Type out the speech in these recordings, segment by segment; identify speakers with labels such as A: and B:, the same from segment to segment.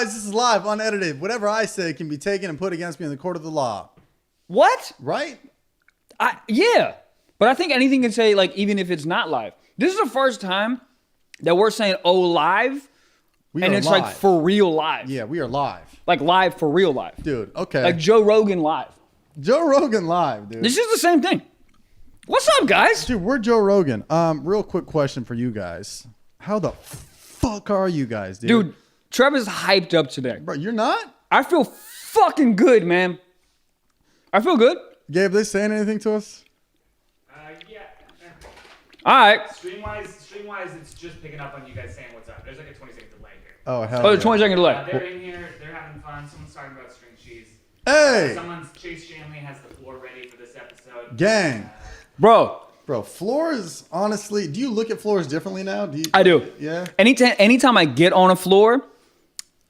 A: guys, this is live, unedited. Whatever I say can be taken and put against me in the court of the law.
B: What?
A: Right?
B: Yeah. But I think anything can say, like, even if it's not live. This is the first time that we're saying, oh, live, and it's
A: live.
B: like for real live.
A: Yeah, we are live.
B: Like live for real live.
A: Dude, okay.
B: Like Joe Rogan live.
A: Joe Rogan live, dude.
B: This is the same thing. What's up, guys?
A: Dude, we're Joe Rogan. Real quick question for you guys. How the fuck are you guys, dude?
B: Dude, Trevor's hyped up today.
A: Bro, you're not?
B: I feel fucking good, man. I feel good.
A: Gabe, they saying anything to us?
C: Yeah.
B: All right.
C: Stream-wise, it's just picking up on you guys saying what's up. There's like a 20-second delay here.
A: Oh, hell
B: Oh,
A: yeah.
B: the 20-second delay.
C: They're in here. They're having fun. Someone's talking about string cheese.
A: Hey!
C: Chase Shanley has the floor ready for this episode.
A: Gang.
B: Bro,
A: Floors, honestly, do you look at floors differently now?
B: I do.
A: Yeah?
B: Anytime I get on a floor,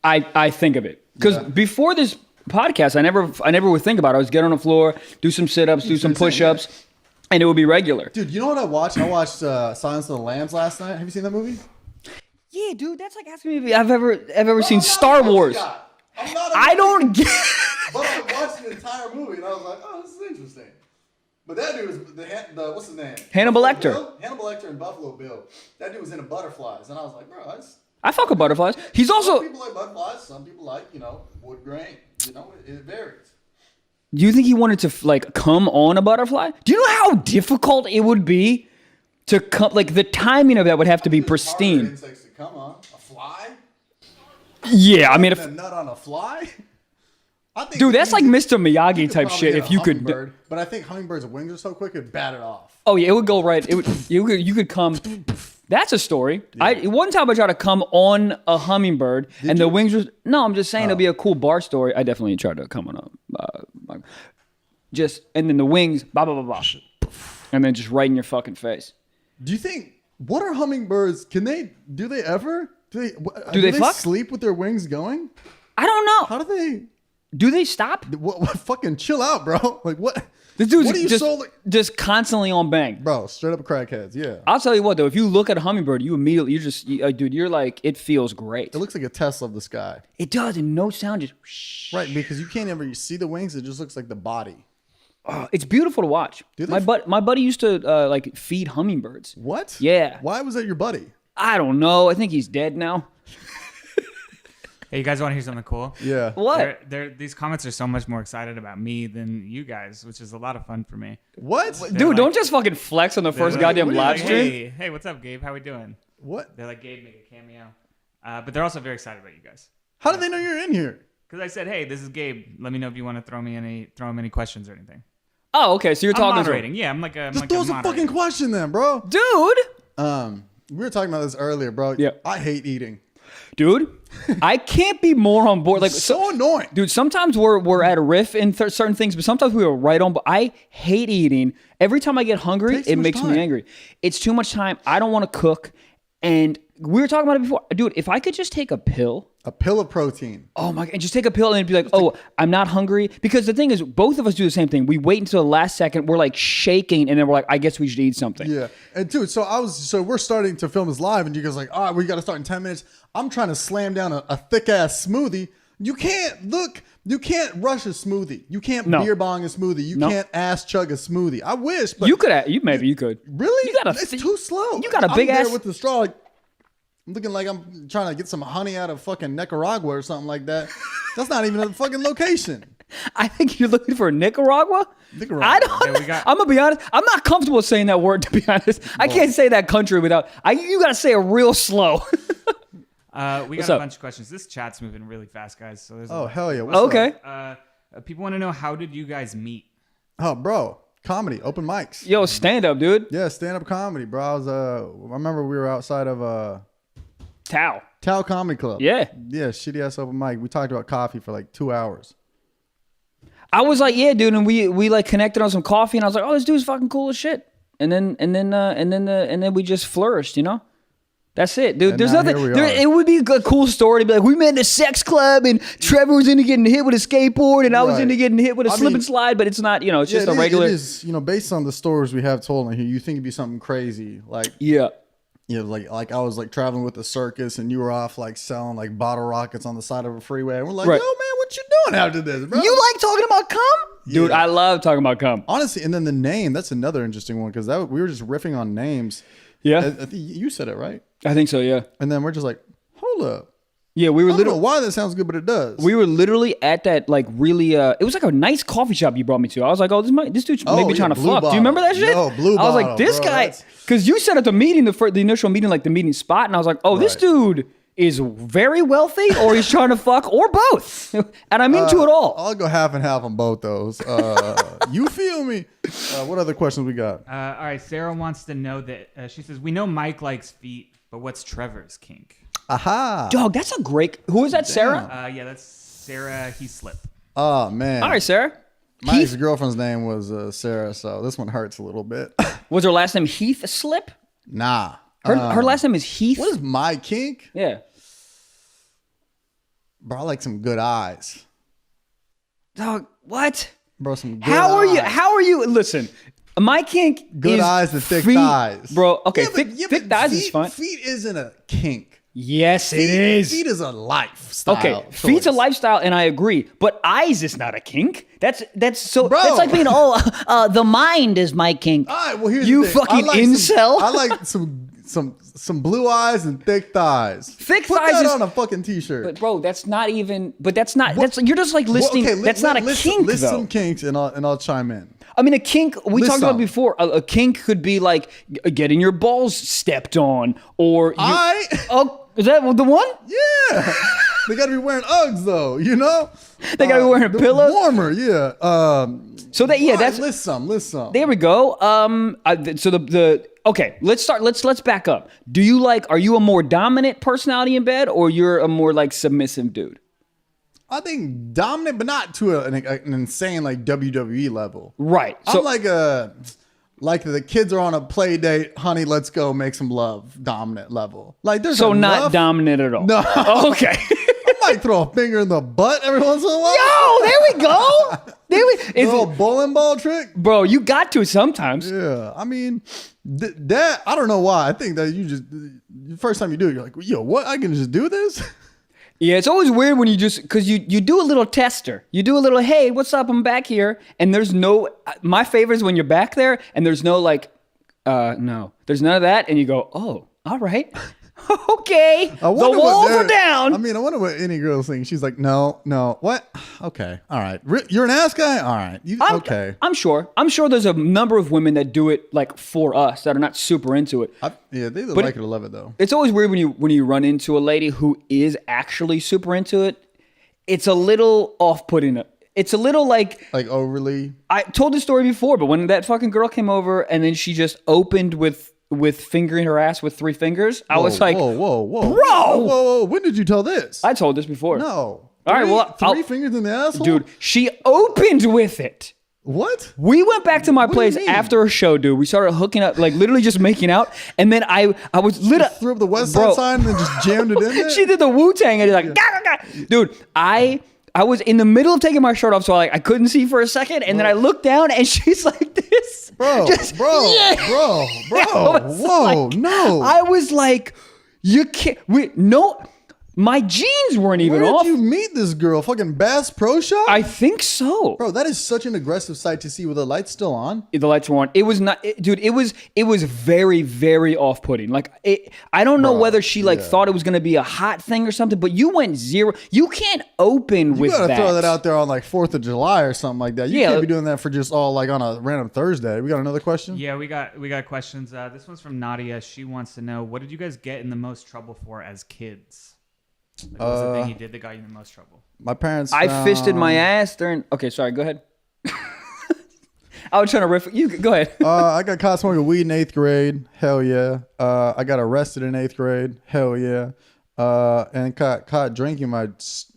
B: I think of it. Because before this podcast, I never would think about it. I was get on the floor, do some sit-ups, do some push-ups, and it would be regular.
A: Dude, you know what I watched? I watched Silence of the Lambs last night. Have you seen that movie?
B: Yeah, dude, that's like asking me if I've ever seen Star Wars. I don't get.
A: But I watched the entire movie and I was like, oh, this is interesting. But that dude was the what's his name?
B: Hannibal Lecter.
A: Bill? Hannibal Lecter and Buffalo Bill. That dude was into butterflies, and I was like, bro, that's.
B: I fuck with butterflies. He's
A: Some
B: also.
A: people like butterflies. Some people like wood grain. It varies.
B: Do you think he wanted to like come on a butterfly? Do you know how difficult it would be to come? Like the timing of that would have to be
A: Harder
B: pristine.
A: insects to come on a fly.
B: Yeah, I mean, if
A: A nut on a fly. I think
B: dude, that's like Mr. Miyagi
A: could
B: type
A: probably
B: shit.
A: get
B: If
A: a
B: you could.
A: hummingbird, but I think hummingbirds' wings are so quick it'd bat it off.
B: Oh yeah, it would go right. It would. You could come. That's a story. One time I tried to come on a hummingbird, and the wings was. No, I'm just saying it'll be a cool bar story. I definitely tried to come on a. And then the wings, blah blah blah blah, and then just right in your fucking face.
A: Do you think? What are hummingbirds? Do they ever? Do
B: they fuck?
A: Sleep with their wings going?
B: I don't know.
A: How do they?
B: Do they stop?
A: What fucking chill out, bro. Like what?
B: This dude's
A: What are you
B: just constantly on bang.
A: Bro, straight up crackheads. Yeah.
B: I'll tell you what though, if you look at a hummingbird, dude, you're like, it feels great.
A: It looks like a Tesla of the sky.
B: It does, and no sound, just
A: Right, because you can't ever see the wings. It just looks like the body.
B: it's beautiful to watch.
A: Do they
B: My buddy used to like feed hummingbirds.
A: What?
B: Yeah.
A: Why was that your buddy?
B: I don't know. I think he's dead now.
C: Hey, you guys want to hear something cool?
A: Yeah.
B: What?
C: These comments are so much more excited about me than you guys, which is a lot of fun for me.
A: What?
B: Dude,
C: like-
B: don't just fucking flex on the first
C: They're like,
B: goddamn
A: what are you
B: live
A: like,
B: stream.
C: Hey, what's up, Gabe? How we doing?
A: What?
C: They're like, Gabe, make a cameo. But they're also very excited about you guys.
A: How do they know you're in here?
C: Because I said, hey, this is Gabe. Let me know if you want to throw him any questions or anything.
B: Oh, okay. So you're
C: I'm
B: talking
C: moderating. Yeah, I'm like a
A: Just throw some fucking question then, bro.
B: dude.
A: We were talking about this earlier, bro.
B: Yeah.
A: I hate eating.
B: Dude, I can't be more on board. Like
A: So annoying.
B: dude, sometimes we're at a riff in certain things, but sometimes we are right on. But I hate eating. Every time I get hungry,
A: Takes too
B: it
A: much
B: makes
A: time.
B: me angry. It's too much time. I don't want to cook. And we were talking about it before. Dude, if I could just take a pill.
A: A pill of protein.
B: Oh my God, and just take a pill and be like, oh, I'm not hungry. Because the thing is, both of us do the same thing. We wait until the last second. We're like shaking. And then we're like, I guess we should eat something.
A: Yeah. And dude, so we're starting to film this live and you guys like, all right, we got to start in 10 minutes. I'm trying to slam down a thick ass smoothie. You can't rush a smoothie. You can't beer bong a smoothie. You can't ass chug a smoothie. I wish, but
B: You could, maybe you could.
A: really?
B: You got
A: It's too slow.
B: You got a big
A: I'm there
B: ass.
A: with the straw. Like, I'm looking like I'm trying to get some honey out of fucking Nicaragua or something like that. That's not even a fucking location.
B: I think you're looking for Nicaragua.
A: Nicaragua.
B: I don't.
C: Yeah, we got-
B: I'm gonna be honest. I'm not comfortable saying that word. To be honest, I can't say that country without. You gotta say it real slow.
C: We got
B: What's
C: a
B: up?
C: bunch of questions. This chat's moving really fast, guys. So there's
A: Oh, hell yeah. What's up?
B: Okay.
C: people want to know, how did you guys meet?
A: Oh, bro. Comedy. Open mics.
B: Yo, stand up, dude.
A: Yeah, stand-up comedy, bro. I remember we were outside of
B: Tao.
A: Comedy Club.
B: Yeah.
A: Yeah, shitty ass open mic. We talked about coffee for like 2 hours.
B: I was like, yeah, dude, and we like connected on some coffee, and I was like, oh, this dude's fucking cool as shit. And then we just flourished, you know. That's it, dude.
A: And
B: There's
A: now
B: nothing.
A: here we are.
B: It would be a cool story to be like, we met in a sex club, and Trevor was into getting hit with a skateboard, and I was
A: Right.
B: into getting hit with a
A: I
B: slip
A: mean-
B: and slide. But it's not, you know, it's just a
A: it
B: regular.
A: is, based on the stories we have told in here, you think it'd be something crazy. Like,
B: Yeah.
A: Yeah, like I was like traveling with the circus, and you were off like selling like bottle rockets on the side of a freeway. And we're like,
B: Right.
A: yo, man, what you doing after this, bro?
B: You like talking about cum? Dude,
A: Yeah.
B: I love talking about cum.
A: Honestly, and then the name, that's another interesting one because we were just riffing on names.
B: Yeah,
A: I think you said it right.
B: I think so. Yeah,
A: And then we're just like, hold up.
B: yeah. We were
A: I don't know
B: literally
A: why that sounds good, but it does.
B: we were literally at that like really. It was like a nice coffee shop you brought me to. I was like, oh, this dude's
A: Oh,
B: maybe
A: yeah,
B: trying to
A: Blue
B: fuck. Do
A: Bottle.
B: you remember that shit?
A: Yo, Blue
B: I was like,
A: Bottle,
B: this
A: bro,
B: guy,
A: that's-
B: because you said at the meeting, the initial meeting, like the meeting spot, and I was like, oh, this
A: Right.
B: dude is very wealthy, or he's trying to fuck, or both. And I'm into it all.
A: I'll go half and half on both those. You feel me? What other questions we got?
C: All right, Sarah wants to know that she says we know Mike likes feet, but what's Trevor's kink?
A: Aha.
B: Dog, that's a great. Who is that, Sarah?
C: Yeah, that's Sarah Heaslip.
A: Oh, man.
B: All right, Sarah.
A: My
B: Heath,
A: ex-girlfriend's name was Sarah, so this one hurts a little bit.
B: was her last name Heath Slip?
A: Nah.
B: Her last name is Heath.
A: What is my kink?
B: Yeah.
A: Bro, I like some good eyes.
B: Dog, what?
A: Bro, some good
B: How are you?
A: eyes.
B: How are you? Listen, my kink
A: Good
B: is
A: eyes and thick
B: feet,
A: thighs.
B: bro. Okay,
A: Yeah, but-
B: thick,
A: yeah,
B: thick
A: but
B: thighs is
A: feet-
B: fun.
A: Feet isn't a kink.
B: Yes, it
A: Feet,
B: is.
A: Feet is a lifestyle.
B: Okay, feet's a
A: choice.
B: lifestyle, and I agree. But eyes is not a kink. That's so.
A: Bro.
B: That's like being the mind is my kink.
A: All right, well, here's
B: You
A: the thing.
B: fucking
A: I like
B: incel.
A: I like some blue eyes and thick thighs.
B: Thick
A: Put
B: thighs
A: that
B: is-
A: on a fucking t-shirt.
B: But bro, that's not even. But that's not. That's you're just like
A: Well,
B: listing.
A: okay,
B: that's not a kink
A: list
B: though.
A: some kinks and I'll chime in.
B: I mean, a kink, we
A: List
B: talked about
A: some.
B: before, a kink could be like getting your balls stepped on or. Oh, is that the one?
A: Yeah. They gotta be wearing Uggs though, you know?
B: They gotta be wearing
A: they're
B: pillows?
A: Warmer, yeah.
B: So that, yeah,
A: all right,
B: that's.
A: list some.
B: There we go. So the okay, let's start. Let's back up. Are you a more dominant personality in bed or you're a more like submissive dude?
A: I think dominant, but not to an insane like WWE level.
B: Right. So
A: I'm like the kids are on a play date, honey, let's go make some love, dominant level. Like there's
B: so not
A: enough-
B: dominant at all.
A: No.
B: Okay.
A: I might throw a finger in the butt every once in a while.
B: Yo, there we go. There we.
A: A little bowling ball trick.
B: Bro, you got to sometimes.
A: Yeah, I mean, that I don't know why. I think that you just the first time you do it, you're like, yo, what? I can just do this?
B: Yeah, it's always weird when you just because you do a little tester. You do a little, hey, what's up? I'm back here, and there's no. My favorite is when you're back there and there's no like, no, there's none of that, and you go, oh, all right, okay, the walls are down.
A: I mean, I wonder what any girl's thinking. She's like, no, what? Okay, all right. You're an ass guy. All right, okay.
B: I'm sure there's a number of women that do it like for us that are not super into it.
A: Yeah, they either
B: But
A: like it or love it though.
B: It's always weird when you run into a lady who is actually super into it. It's a little off-putting. It's a little like
A: Overly.
B: I told this story before, but when that fucking girl came over and then she just opened with fingering her ass with 3 fingers, I was like,
A: whoa,
B: bro!
A: When did you tell this?
B: I told this before.
A: No.
B: All right, well,
A: three
B: I'll-
A: fingers in the asshole,
B: Dude, she opened with it.
A: What?
B: We went back to my
A: do you
B: place
A: mean?
B: after a show, dude. We started hooking up, like literally just making out. And then I was lit up.
A: Threw up the West
B: Bro.
A: Side sign and then just jammed it in there.
B: She did the Wu-Tang and it's like, "Gah, gah, gah." Dude, I was in the middle of taking my shirt off, so I couldn't see for a second. And then I looked down and she's like this.
A: bro,
B: Just- yeah.
A: bro.
B: I was
A: Whoa,
B: like-
A: no.
B: I was like, you can't, my jeans weren't even
A: Where
B: off.
A: did you meet this girl? Fucking Bass Pro Shop?
B: I think so.
A: Bro, that is such an aggressive sight to see with the lights still on.
B: The lights were on. It was not, dude. It was very, very off-putting. Like, I don't know
A: Bro,
B: whether she thought it was gonna be a hot thing or something. But you went zero. You can't open
A: You
B: with
A: gotta
B: that.
A: throw that out there on like 4th of July or something like that. You
B: Yeah.
A: can't be doing that for just all like on a random Thursday. We got another question?
C: Yeah, we got questions. This one's from Nadia. She wants to know, what did you guys get in the most trouble for as kids? Like, what was the thing you did that got you in the most trouble?
A: My parents
B: I fisted my ass during. Okay, sorry. Go ahead. I was trying to riff. You go ahead.
A: I got caught smoking weed in 8th grade. Hell yeah. I got arrested in 8th grade. Hell yeah. And caught drinking my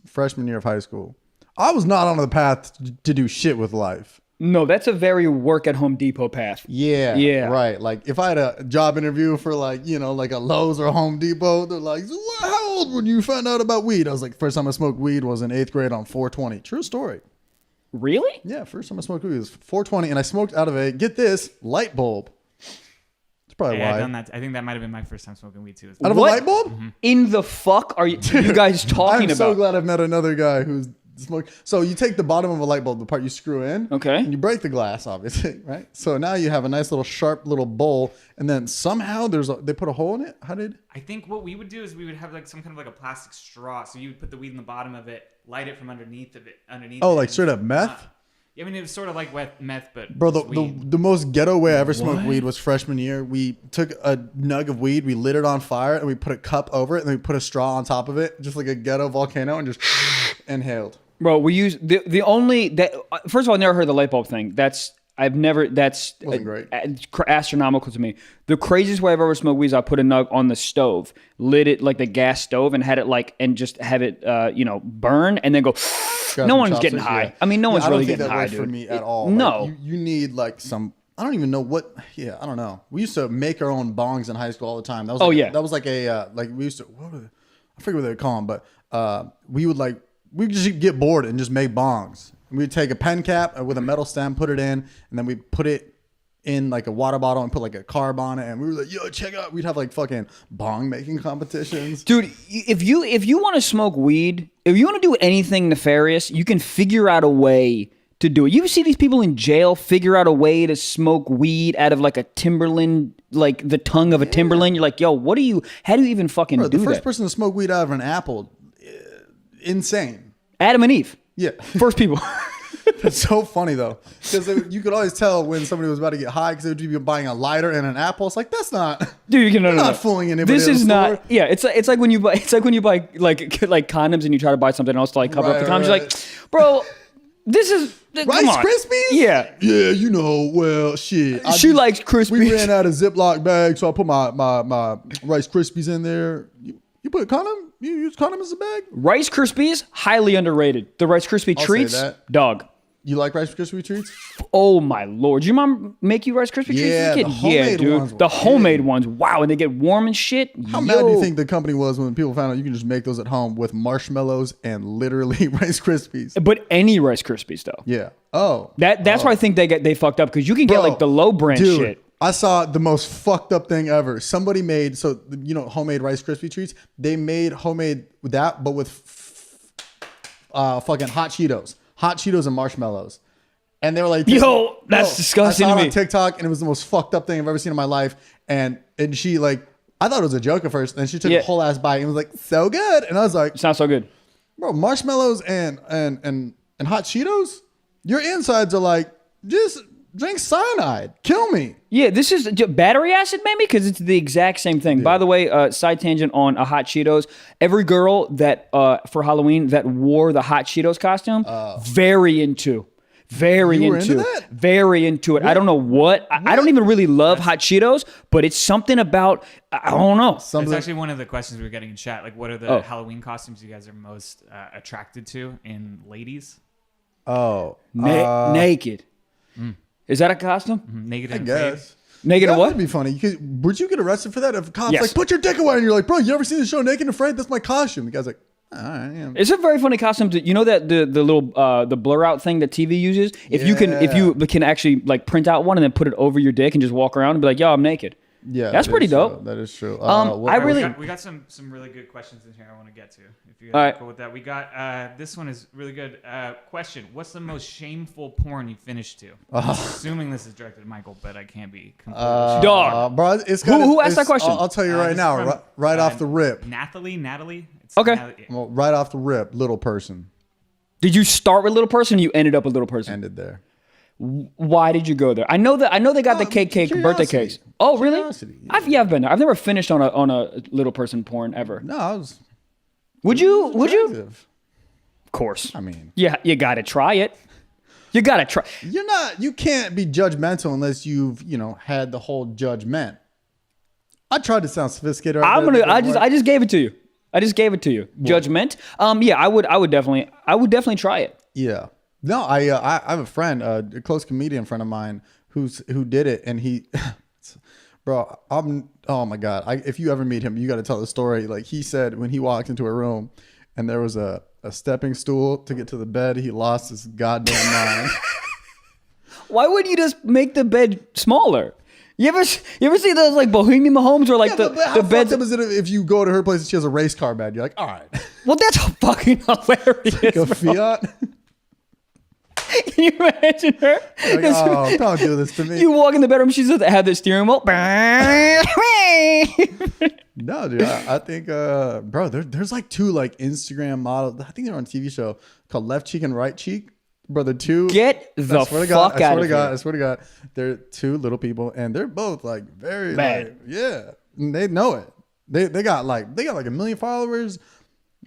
A: freshman year of high school. I was not on the path to do shit with life.
B: No, that's a very work at Home Depot path.
A: Yeah.
B: Yeah.
A: Right. Like if I had a job interview for like, like a Lowe's or a Home Depot, they're like, so how old when you found out about weed? I was like, first time I smoked weed was in 8th grade on 420. True story.
B: Really?
A: Yeah. First time I smoked weed was 420 and I smoked out of get this, light bulb. It's probably
C: Yeah,
A: why.
C: I've done that. I think that might have been my first time smoking weed too.
A: Out of a
B: What?
A: light bulb?
B: In the fuck are you guys talking
A: I'm so
B: about?
A: glad I've met another guy who's smoked. So you take the bottom of a light bulb, the part you screw in,
B: Okay.
A: and you break the glass, obviously, right? So now you have a nice little sharp little bowl, and then somehow they put a hole in it. How did?
C: I think what we would do is we would have like some kind of like a plastic straw. So you would put the weed in the bottom of it, light it from underneath of it.
A: Oh,
C: it,
A: like
C: and
A: straight up
C: it's
A: meth?
C: not- I mean, it was sort of like meth, but
A: Bro,
C: just
A: the
C: weed.
A: most ghetto way I ever smoked weed was freshman year. We took a nug of weed, we lit it on fire, and we put a cup over it, and then we put a straw on top of it, just like a ghetto volcano, and just inhaled.
B: Bro, we use the only that first of all, I never heard the light bulb thing. That's
A: Wasn't great.
B: Astronomical to me. The craziest way I've ever smoked weed is I put a nug on the stove, lit it like the gas stove, and had it and just have it burn, and then go.
A: Got
B: No
A: some
B: one's getting
A: chopsticks,
B: high.
A: yeah.
B: I mean, no one's
A: I don't
B: really
A: think
B: getting
A: that
B: high,
A: works
B: dude.
A: for me at all.
B: No.
A: Like, you need like some. I don't even know what. Yeah, I don't know. We used to make our own bongs in high school all the time. That was
B: Oh,
A: like,
B: yeah.
A: that was like a like we used to. I forget what they call them, but we would just get bored and just make bongs. We'd take a pen cap with a metal stem, put it in, and then we put it in like a water bottle and put like a carb on it, and we were like, "Yo, check out!" We'd have like fucking bong making competitions.
B: Dude, if you want to smoke weed, if you want to do anything nefarious, you can figure out a way to do it. You see these people in jail figure out a way to smoke weed out of like a Timberland, like the tongue of a Timberland. You're like, yo, how do you even fucking
A: Bro,
B: do
A: the first
B: that?
A: person to smoke weed out of an apple, insane.
B: Adam and Eve,
A: Yeah.
B: first people.
A: It's so funny though, because you could always tell when somebody was about to get high because they would be buying a lighter and an apple. It's like that's not.
B: Dude, you can no,
A: not fooling anybody
B: This
A: at the
B: is not.
A: store.
B: Yeah, it's like when you buy like condoms and you try to buy something else to like cover up the
A: Right,
B: condoms.
A: right.
B: You're like, bro, this is
A: Rice
B: come on.
A: Krispies?
B: Yeah.
A: Yeah, you know, well, shit.
B: She likes Krispies.
A: We ran out of Ziploc bags, so I put my Rice Krispies in there. You put condom? You use condom as a bag?
B: Rice Krispies, highly underrated. The Rice Krispie
A: I'll say
B: treats,
A: that.
B: dog.
A: You like Rice Krispie treats?
B: Oh my lord! Did your mom make you Rice Krispie treats
A: Yeah,
B: as a kid?
A: the homemade
B: dude.
A: ones were
B: The homemade
A: good.
B: ones. Wow, and they get warm and shit.
A: How mad do you think the company was when people found out you can just make those at home with marshmallows and literally Rice Krispies?
B: But any Rice Krispies though.
A: Yeah. Oh.
B: That's why I think they fucked up because you can get
A: Bro,
B: like the low brand
A: dude,
B: shit.
A: I saw the most fucked up thing ever. Somebody made homemade Rice Krispie treats. They made homemade with that, but with fucking hot Cheetos and marshmallows. And they were like,
B: Yo, that's disgusting
A: I saw
B: to
A: it
B: me.
A: on TikTok, and it was the most fucked up thing I've ever seen in my life. And she I thought it was a joke at first, and she took
B: Yeah.
A: a whole ass bite and was like, so good. And I was like,
B: It's not so good.
A: bro, marshmallows and hot Cheetos, your insides are like, just drink cyanide, kill me.
B: Yeah, this is battery acid, maybe, because it's the exact same thing. By the way, side tangent on hot Cheetos. Every girl that for Halloween that wore the hot Cheetos costume, very into it. I don't know what. I don't even really love hot Cheetos, but it's something about I don't know.
C: That's actually one of the questions we were getting in chat. Like, what are the Halloween costumes you guys are most attracted to in ladies?
A: Oh,
B: Naked. Is that a costume?
C: Naked
A: I
C: and afraid?
A: guess.
B: Naked
A: That
B: and what?
A: would be funny. Would you get arrested for that if a cop's
B: Yes.
A: like, put your dick away, and you're like, bro, you ever seen the show Naked and Afraid? That's my costume. The guy's like, all right, yeah.
B: It's a very funny costume. You know that the little the blur out thing that TV uses. If you can actually like print out one and then put it over your dick and just walk around and be like, yo, I'm naked.
A: Yeah,
B: That's
A: that
B: pretty
A: is
B: dope.
A: true. That is true.
B: I really-
C: we got some really good questions in here I want to get to. If you
B: All
C: guys
B: right.
C: are cool with that, we got this one is really good. Question: what's the most shameful porn you finished to? Assuming this is directed at Michael, but I can't be completely sure.
B: Dog.
A: bro, it's
B: Who asked that question?
A: I'll tell you right
C: This
A: now,
C: is from,
A: right off the rip.
C: Natalie. It's
B: Okay.
C: Natalie.
A: Well, right off the rip, little person
B: Did you start with little person? Or you ended up with little person.
A: ended there.
B: Why did you go there? I know they got the cake birthday
A: curiosity.
B: cakes. Oh really?
A: Curiosity, yeah.
B: I've been there. I've never finished on a little person porn ever.
A: No, I was.
B: Would you?
A: attractive.
B: Of course.
A: I mean,
B: Yeah, you gotta try it. You gotta try.
A: you can't be judgmental unless you've, had the whole judgment. I tried to sound sophisticated. Right there, but it
B: I just gave it to you. Judgment. Yeah, I would definitely try it.
A: Yeah. No, I have a friend, a close comedian friend of mine who did it, and he, bro, oh my God. If you ever meet him, you got to tell the story. Like he said, when he walked into a room and there was a stepping stool to get to the bed, he lost his goddamn mind.
B: Why wouldn't you just make the bed smaller? You ever see those like Bohemian homes where like
A: Yeah,
B: the
A: but how
B: beds?
A: fucked up is it if you go to her place and she has a race car bed? You're like, all right,
B: Well, that's fucking hilarious.
A: like a
B: bro.
A: Fiat.
B: Can you imagine her?
A: Like, oh, don't do this to me.
B: You walk in the bedroom, she's had the steering wheel.
A: No, dude. I think, bro, there's like two like Instagram models. I think they're on a TV show called Left Cheek and Right Cheek. Bro, the two.
B: Get the fuck out of here.
A: I swear to God, they're two little people, and they're both like very
B: Bad.
A: like, yeah, and they know it. They got like 1 million followers.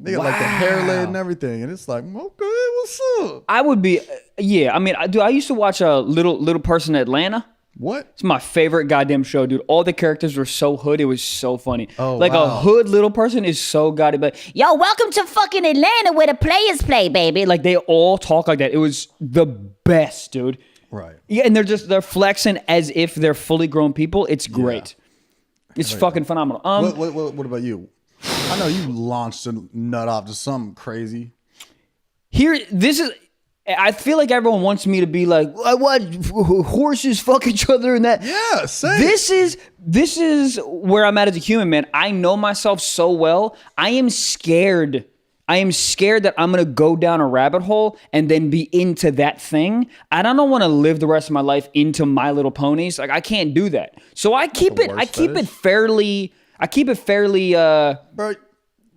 A: They got like the hair laid and everything, and it's like, okay, what's up?
B: I would be, yeah. I mean, I used to watch a little person in Atlanta.
A: What?
B: It's my favorite goddamn show, dude. All the characters were so hood. It was so funny.
A: Oh,
B: like
A: wow.
B: a hood little person is so goddamn. Like, yo, welcome to fucking Atlanta where the players play, baby. Like they all talk like that. It was the best, dude.
A: Right.
B: Yeah, and they're flexing as if they're fully grown people. It's great. It's fucking phenomenal.
A: What about you? I know you launched a nut off to something crazy.
B: I feel like everyone wants me to be like, I watch horses fuck each other and that.
A: Yeah, same.
B: This is where I'm at as a human, man. I know myself so well. I am scared. That I'm going to go down a rabbit hole and then be into that thing. I don't want to live the rest of my life into My Little Ponies. Like I can't do that. So I keep it fairly
A: Bro,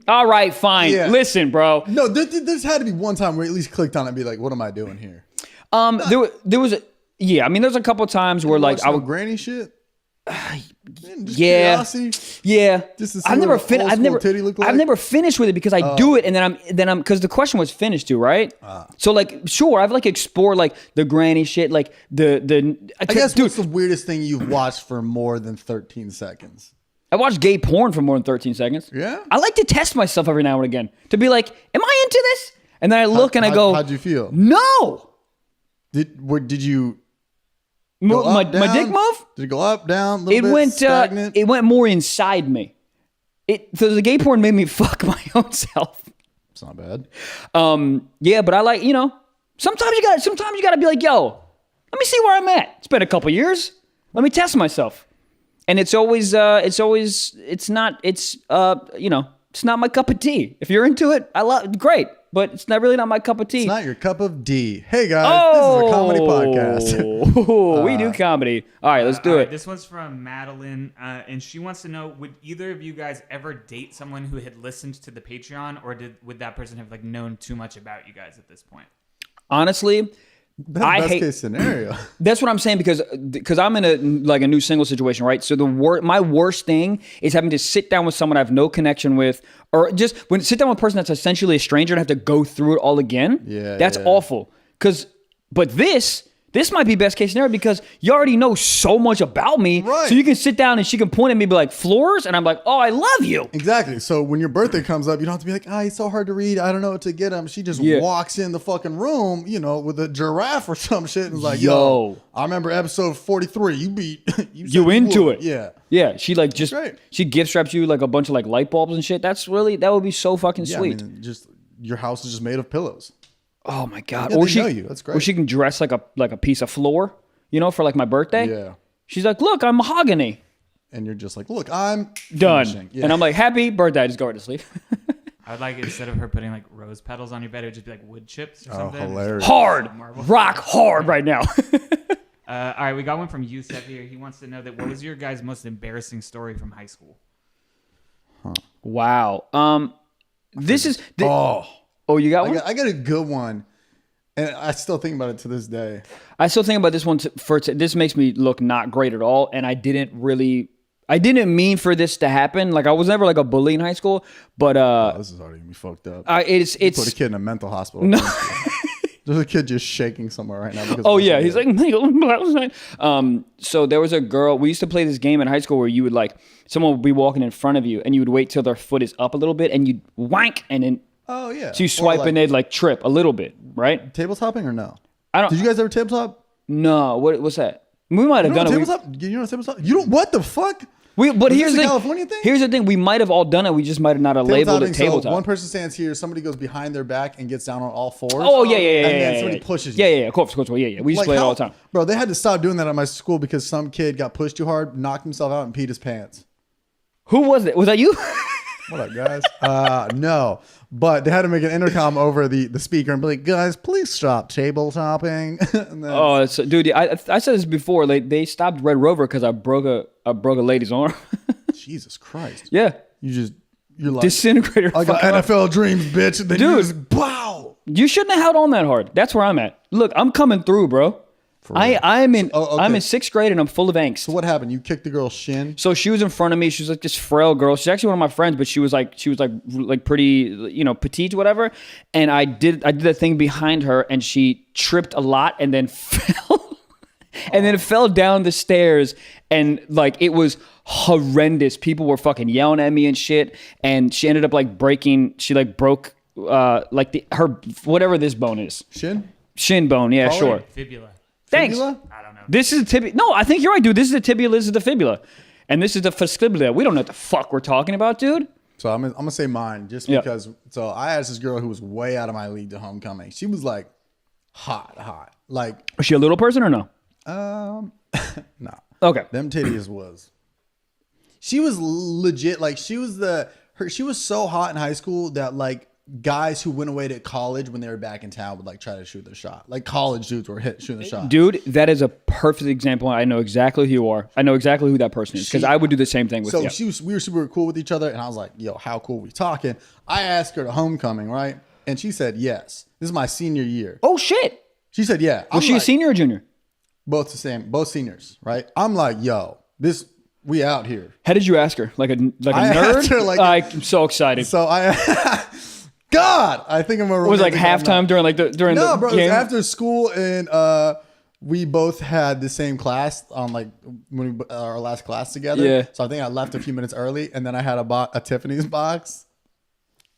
B: all right, fine.
A: Yeah.
B: Listen, bro.
A: no, there's had to be one time where you at least clicked on it and be like, what am I doing here?
B: There was I mean, there's a couple times where like
A: Watch no granny shit. Just
B: yeah.
A: curiosity.
B: Yeah.
A: Just to see
B: I've
A: what
B: never
A: an old school titty look like?
B: I've never finished with it because I do it and then I'm because the question was finished too, right? So like sure, I've like explored like the granny shit, like the
A: I guess
B: dude,
A: what's the weirdest thing you've watched for more than 13 seconds?
B: I watched gay porn for more than 13 seconds.
A: Yeah?
B: I like to test myself every now and again to be like, am I into this? And then I look and I go,
A: how'd you feel?
B: no.
A: Did you
B: Mo-
A: go up,
B: my
A: down?
B: dick move?
A: Did it go up, down, a little
B: It
A: bit,
B: went
A: stagnant?
B: it went more inside me. So the gay porn made me fuck my own self.
A: It's not bad.
B: Yeah, but I like, sometimes you gotta be like, yo, let me see where I'm at. It's been a couple years. Let me test myself. And it's not my cup of tea. If you're into it, great. But it's not my cup of tea.
A: It's not your cup of D. Hey guys, this is a comedy podcast.
B: Oh, we do comedy. All right, let's do it.
C: This one's from Madeline, and she wants to know: would either of you guys ever date someone who had listened to the Patreon, or would that person have like known too much about you guys at this point?
B: Honestly,
A: That's best case scenario.
B: That's what I'm saying because I'm in a new single situation, right? So my worst thing is having to sit down with someone I have no connection with, or just sit down with a person that's essentially a stranger and have to go through it all again.
A: Yeah,
B: that's awful. But this might be best case scenario because you already know so much about me,
A: Right.
B: so you can sit down and she can point at me and be like, floors, and I'm like, oh, I love you.
A: Exactly. So when your birthday comes up, you don't have to be like, he's so hard to read. I don't know what to get him. She just walks in the fucking room, with a giraffe or some shit and is like, yo, I remember episode 43. You beat
B: you into it.
A: Yeah.
B: Yeah. She like
A: great.
B: she gift straps you like a bunch of like light bulbs and shit. That would be so fucking
A: Yeah,
B: sweet.
A: I mean, just your house is just made of pillows.
B: Oh my god!
A: Yeah,
B: or
A: they
B: she
A: know you. That's great.
B: Or she can dress like a piece of floor, for like my birthday.
A: Yeah.
B: She's like, look, I'm mahogany.
A: And you're just like, look, I'm
B: Done.
A: finishing. Yeah.
B: And I'm like, happy birthday. I just go right to sleep.
C: I would like instead of her putting like rose petals on your bed, it would just be like wood chips or something.
A: hilarious.
B: Hard,
C: Marble.
B: rock hard right now.
C: All right, we got one from Yusef here. He wants to know what was your guys' most embarrassing story from high school?
B: Wow. This is. Oh, you got one?
A: I got a good one. And I still think about it to this day.
B: I still think about this one. This makes me look not great at all, and I didn't mean for this to happen. Like I was never like a bully in high school, but
A: This is already gonna be fucked up.
B: it's
A: Put a kid in a mental hospital.
B: No.
A: There's a kid just shaking somewhere right now. Because
B: oh yeah, he's like, so there was a girl. We used to play this game in high school where you would like someone would be walking in front of you, and you would wait till their foot is up a little bit, and you'd wank, and then
A: oh yeah.
B: so you swipe and they'd like trip a little bit, right?
A: Tabletopping or no?
B: I don't.
A: Did you guys ever tabletop?
B: No. What's that? We might have done it.
A: Tabletop? You know tabletop? You don't. What the fuck?
B: But here's
A: this
B: the
A: a
B: thing.
A: California thing?
B: Here's the thing. We might have all done it. We just might have not labeled it
A: So
B: tabletop.
A: one person stands here, somebody goes behind their back and gets down on all fours.
B: Oh yeah,
A: and then somebody pushes you.
B: Yeah. Of course. Yeah. We just play it all the time.
A: Bro, they had to stop doing that at my school because some kid got pushed too hard, knocked himself out, and peed his pants.
B: Who was it? Was that you?
A: What up, guys? No, but they had to make an intercom over the speaker and be like, guys, please stop tabletopping. And then,
B: Dude, I said this before. Like they stopped Red Rover because I broke a lady's arm.
A: Jesus Christ.
B: Yeah.
A: You're like,
B: Disintegrator.
A: I got NFL dreams, bitch. And then
B: Dude.
A: you just, wow.
B: You shouldn't have held on that hard. That's where I'm at. Look, I'm coming through, bro. I'm in
A: okay.
B: 6th grade and I'm full of angst.
A: So what happened? You kicked the girl's shin?
B: So she was in front of me. She was like this frail girl. She's actually one of my friends, but she was like pretty, petite, whatever. And I did that thing behind her, and she tripped a lot and then fell, and then fell down the stairs, and like it was horrendous. People were fucking yelling at me and shit, and she ended up like breaking. She like broke her whatever this bone is. Shin bone. Yeah, sure.
C: Fibula.
B: Thanks.
A: Fibula?
C: I don't know.
B: This is a tibia. No, I think you're right, dude. This is the tibia. This is the fibula, and this is the fascibula. We don't know what the fuck we're talking about, dude.
A: So I'm gonna say mine just because. So I asked this girl who was way out of my league to homecoming. She was like hot. Like,
B: Was she a little person or no?
A: no.
B: Okay.
A: Them titties was. She was legit. Like she was she was so hot in high school that like guys who went away to college when they were back in town would like try to shoot their shot. Like college dudes were shooting the shot.
B: Dude, that is a perfect example. I know exactly who you are. I know exactly who that person is because I would do the same thing with you.
A: So we were super cool with each other, and I was like, "Yo, how cool we talking?" I asked her to homecoming, right? And she said yes. This is my senior year.
B: Oh shit!
A: She said yeah.
B: Was she a senior or junior?
A: Both the same. Both seniors, right? I'm like, "Yo, we out here."
B: How did you ask her? Like a nerd?
A: asked her
B: I'm so excited.
A: So God, I think I'm a.
B: It was like halftime during the game.
A: No, bro, it was after school, and we both had the same class on like when our last class together.
B: Yeah.
A: So I think I left a few minutes early, and then I had a Tiffany's box,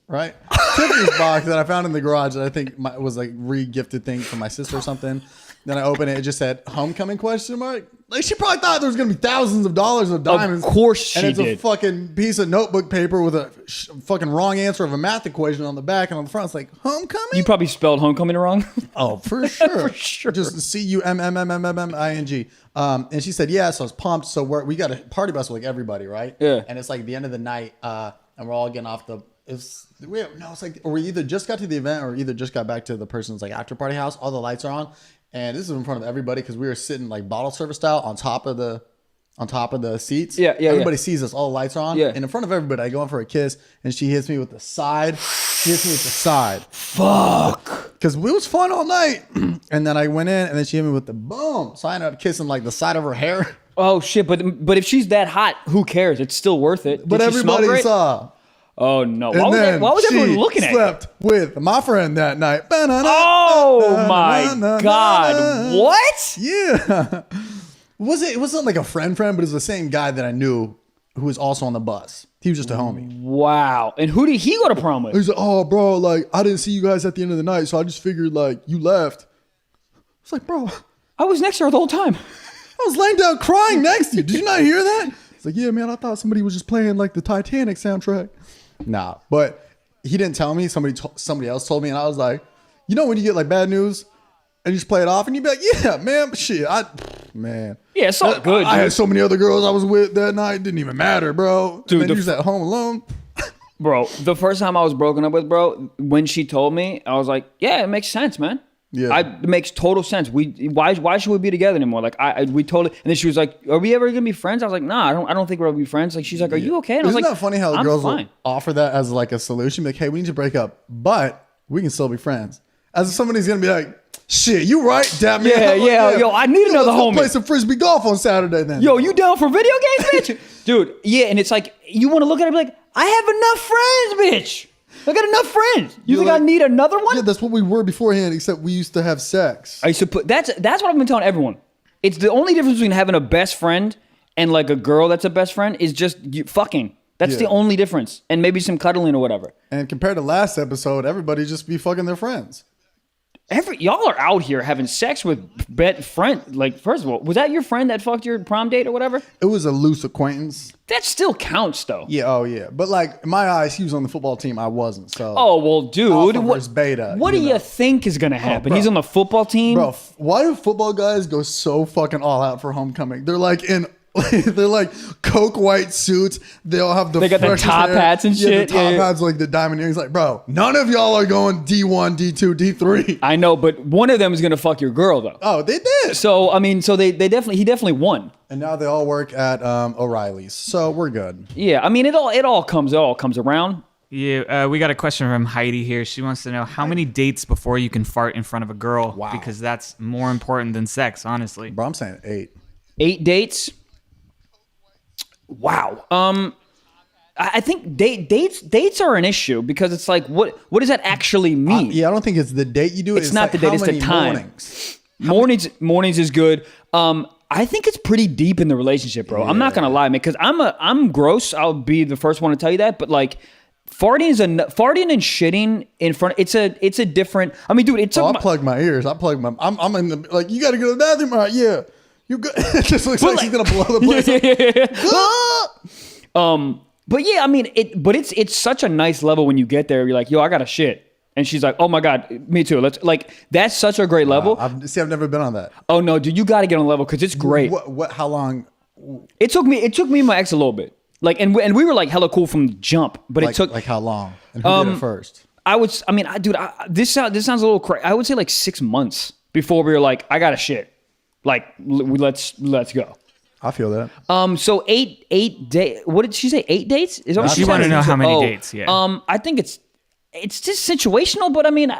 A: right? Tiffany's box that I found in the garage that I think was like re-gifted thing from my sister or something. Then I opened it. It just said homecoming question mark. Like she probably thought there was gonna be thousands of dollars of diamonds.
B: Of course she
A: and it's
B: did.
A: a fucking piece of notebook paper with a fucking wrong answer of a math equation on the back, and on the front it's like homecoming.
B: You probably spelled homecoming wrong.
A: Oh, for sure.
B: For sure.
A: Just CUMMMMMING. And she said, yeah, so I was pumped. So we got a party bus with like everybody, right?
B: Yeah.
A: And it's like the end of the night, and we're all getting off it's like, or we either just got to the event or either just got back to the person's like after party house. All the lights are on. And this is in front of everybody because we were sitting like bottle service style on top of the seats.
B: Yeah.
A: Everybody sees us. All the lights are on.
B: Yeah.
A: And in front of everybody, I go in for a kiss, and she hits me with the side.
B: Fuck.
A: Because it was fun all night. And then I went in, and then she hit me with the boom. So I ended up kissing like the side of her hair.
B: Oh shit! But if she's that hot, who cares? It's still worth it.
A: But
B: Did she smell
A: everybody
B: great?
A: saw.
B: Oh no!
A: And
B: Why
A: then
B: was everyone looking
A: she
B: at you?
A: slept with my friend that night.
B: Oh my god! What?
A: Yeah. It wasn't like a friend, but it was the same guy that I knew who was also on the bus. He was just a homie.
B: Wow! And who did he go to prom with?
A: He's like, oh, bro, like I didn't see you guys at the end of the night, so I just figured like you left. It's like, bro,
B: I was next to her the whole time.
A: I was laying down crying next to you. Did you not hear that? It's like, yeah, man, I thought somebody was just playing like the Titanic soundtrack. Nah, but he didn't tell me. Somebody else told me, and I was like, you know when you get like bad news and you just play it off, and you be like, yeah, man, shit, man.
B: Yeah, it's all good.
A: I
B: Dude.
A: had so many other girls I was with that night. It didn't even matter, bro.
B: Dude,
A: and then you was at home alone.
B: Bro, the first time I was broken up with, bro, when she told me, I was like, yeah, it makes sense, man.
A: Yeah.
B: It makes total sense. Why should we be together anymore? Like we totally. And then she was like, "Are we ever gonna be friends?" I was like, "Nah, I don't think we're gonna be friends." Like she's like, "Are you okay?" And I was
A: Isn't
B: like,
A: that funny how the
B: I'm
A: girls will
B: fine.
A: offer that as like a solution? Like, hey, we need to break up, but we can still be friends. As if somebody's gonna be like, shit, you right, dab me.
B: Yeah,
A: I'm like,
B: yeah, yo, I need another
A: let's go
B: homie.
A: play some frisbee golf on Saturday then.
B: Yo, you down for video games, bitch? Dude, yeah, and it's like you want to look at it and be like, I have enough friends, bitch. I got enough friends. You think
A: like,
B: I need another one?
A: Yeah, that's what we were beforehand, except we used to have sex.
B: I used to put that's what I've been telling everyone. It's the only difference between having a best friend and like a girl that's a best friend is just fucking. That's the only difference, and maybe some cuddling or whatever.
A: And compared to last episode, everybody just be fucking their friends.
B: Y'all are out here having sex with friend. Like, first of all, was that your friend that fucked your prom date or whatever?
A: It was a loose acquaintance.
B: That still counts, though.
A: Yeah, oh yeah. But like in my eyes, he was on the football team. I wasn't. So
B: Oh well, dude.
A: Alpha versus beta,
B: What do
A: you
B: you
A: know?
B: think is gonna happen?
A: bro.
B: He's on the football team.
A: Bro, why do football guys go so fucking all out for homecoming? They're like they're like coke white suits. They all have
B: They got the
A: freshest
B: top
A: hair.
B: hats and shit.
A: The top
B: Yeah.
A: hats, like the diamond earrings. Like, bro, none of y'all are going D1, D2, D3.
B: I know, but one of them is gonna fuck your girl though.
A: Oh, they did.
B: So I mean, so he definitely won.
A: And now they all work at O'Reilly's. So we're good.
B: Yeah, I mean, it all comes around.
C: Yeah, we got a question from Heidi here. She wants to know how many dates before you can fart in front of a girl.
A: Wow.
C: Because that's more important than sex, honestly.
A: Bro, I'm saying 8.
B: 8 dates. Wow. I think dates are an issue because it's like, what does that actually mean?
A: Yeah, I don't think it's the date you do it.
B: It's not the date,
A: how
B: it's the
A: many
B: time.
A: mornings?
B: Mornings is good. I think it's pretty deep in the relationship, bro. I'm not gonna lie, man, because I'm gross. I'll be the first one to tell you that. But like, farting and shitting in front. It's a different. I mean, dude, it took.
A: I plug my ears. I'm in the like. You got to go to the bathroom. All right, yeah. You good? It just looks like she's gonna blow the place up.
B: But yeah, I mean, it's such a nice level when you get there. You're like, yo, I got a shit. And she's like, oh my God, me too. That's such a great level.
A: I've never been on that.
B: Oh no, dude, you got to get on the level because it's great.
A: What? How long?
B: It took me and my ex a little bit. Like, and we were like hella cool from the jump, but it took
A: like how long? And who did it first?
B: This sounds a little crazy. I would say like 6 months before we were like, I got a shit. Like, let's go.
A: I feel that.
B: So 8 days. What did she say? 8 dates? Is that what
C: She
B: said?
C: wanted to know how many dates, yeah.
B: I think it's just situational, but I mean,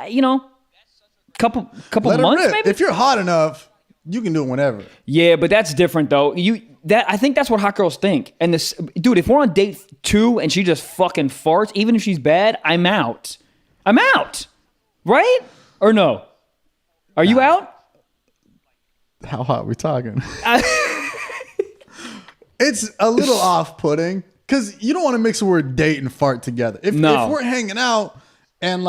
B: couple
A: Let it
B: months
A: rip.
B: maybe.
A: If you're hot enough, you can do it whenever.
B: Yeah, but that's different though. I think that's what hot girls think. And this dude, if we're on date 2 and she just fucking farts, even if she's bad, I'm out. Right? Or no? Are you out?
A: How hot we talking? It's a little off-putting because you don't want to mix the word date and fart together. If we're hanging out and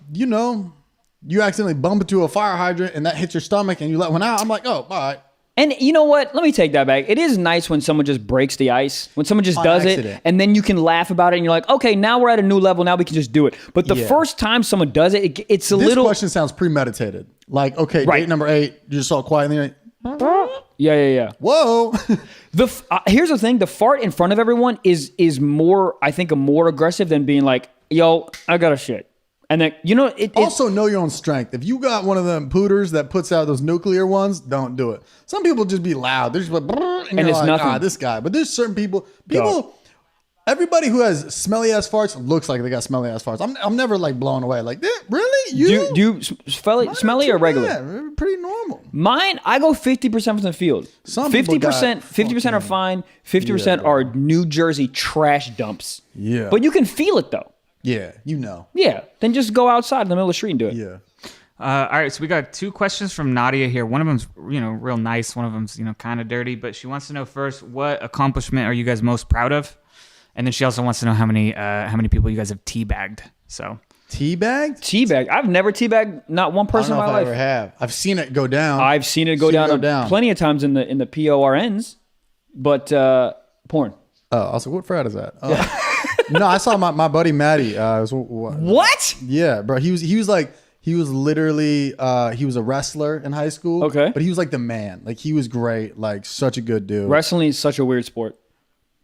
A: you accidentally bump into a fire hydrant and that hits your stomach and you let one out, I'm like, oh, all right.
B: And you know what? Let me take that back. It is nice when someone just breaks the ice, when someone just does
A: accident.
B: it, and then you can laugh about it, and you're like, okay, now we're at a new level. Now we can just do it. But the first time someone does it, it's a
A: This
B: little.
A: question sounds premeditated. Like, okay,
B: Right.
A: date number 8, you just all quietly like,
B: Yeah.
A: whoa.
B: Here's the thing: the fart in front of everyone is more, I think, more aggressive than being like, "Yo, I got a shit," and then
A: Also, know your own strength. If you got one of them pooters that puts out those nuclear ones, don't do it. Some people just be loud. They're just like, "Brrr," and you're
B: it's
A: like,
B: nothing.
A: this guy. But there's certain people, everybody who has smelly ass farts looks like they got smelly ass farts. I'm never like blown away. Like, really? You?
B: do you smelly or regular?
A: Yeah, pretty normal.
B: Mine, I go 50% from the field.
A: Some people
B: 50% are fine. 50% are New Jersey trash dumps.
A: Yeah.
B: But you can feel it though.
A: Yeah,
B: Yeah. Then just go outside in the middle of the street and do it.
A: Yeah.
C: All right, so we got 2 questions from Nadia here. One of them's, real nice. One of them's, kind of dirty. But she wants to know first, what accomplishment are you guys most proud of? And then she also wants to know how many people you guys have teabagged. So
A: Teabagged?
B: Teabag. I've never teabagged not one
A: I don't
B: person
A: know
B: in
A: if
B: my
A: I ever
B: life.
A: have. I've seen it go down.
B: I've seen it go down plenty of times in the PORNs, but porn.
A: Oh, I was like, what frat is that? Oh. No, I saw my buddy Matty.
B: What?
A: Yeah, bro. He was literally he was a wrestler in high school.
B: Okay.
A: But he was like the man. Like he was great. Like such a good dude.
B: Wrestling is such a weird sport.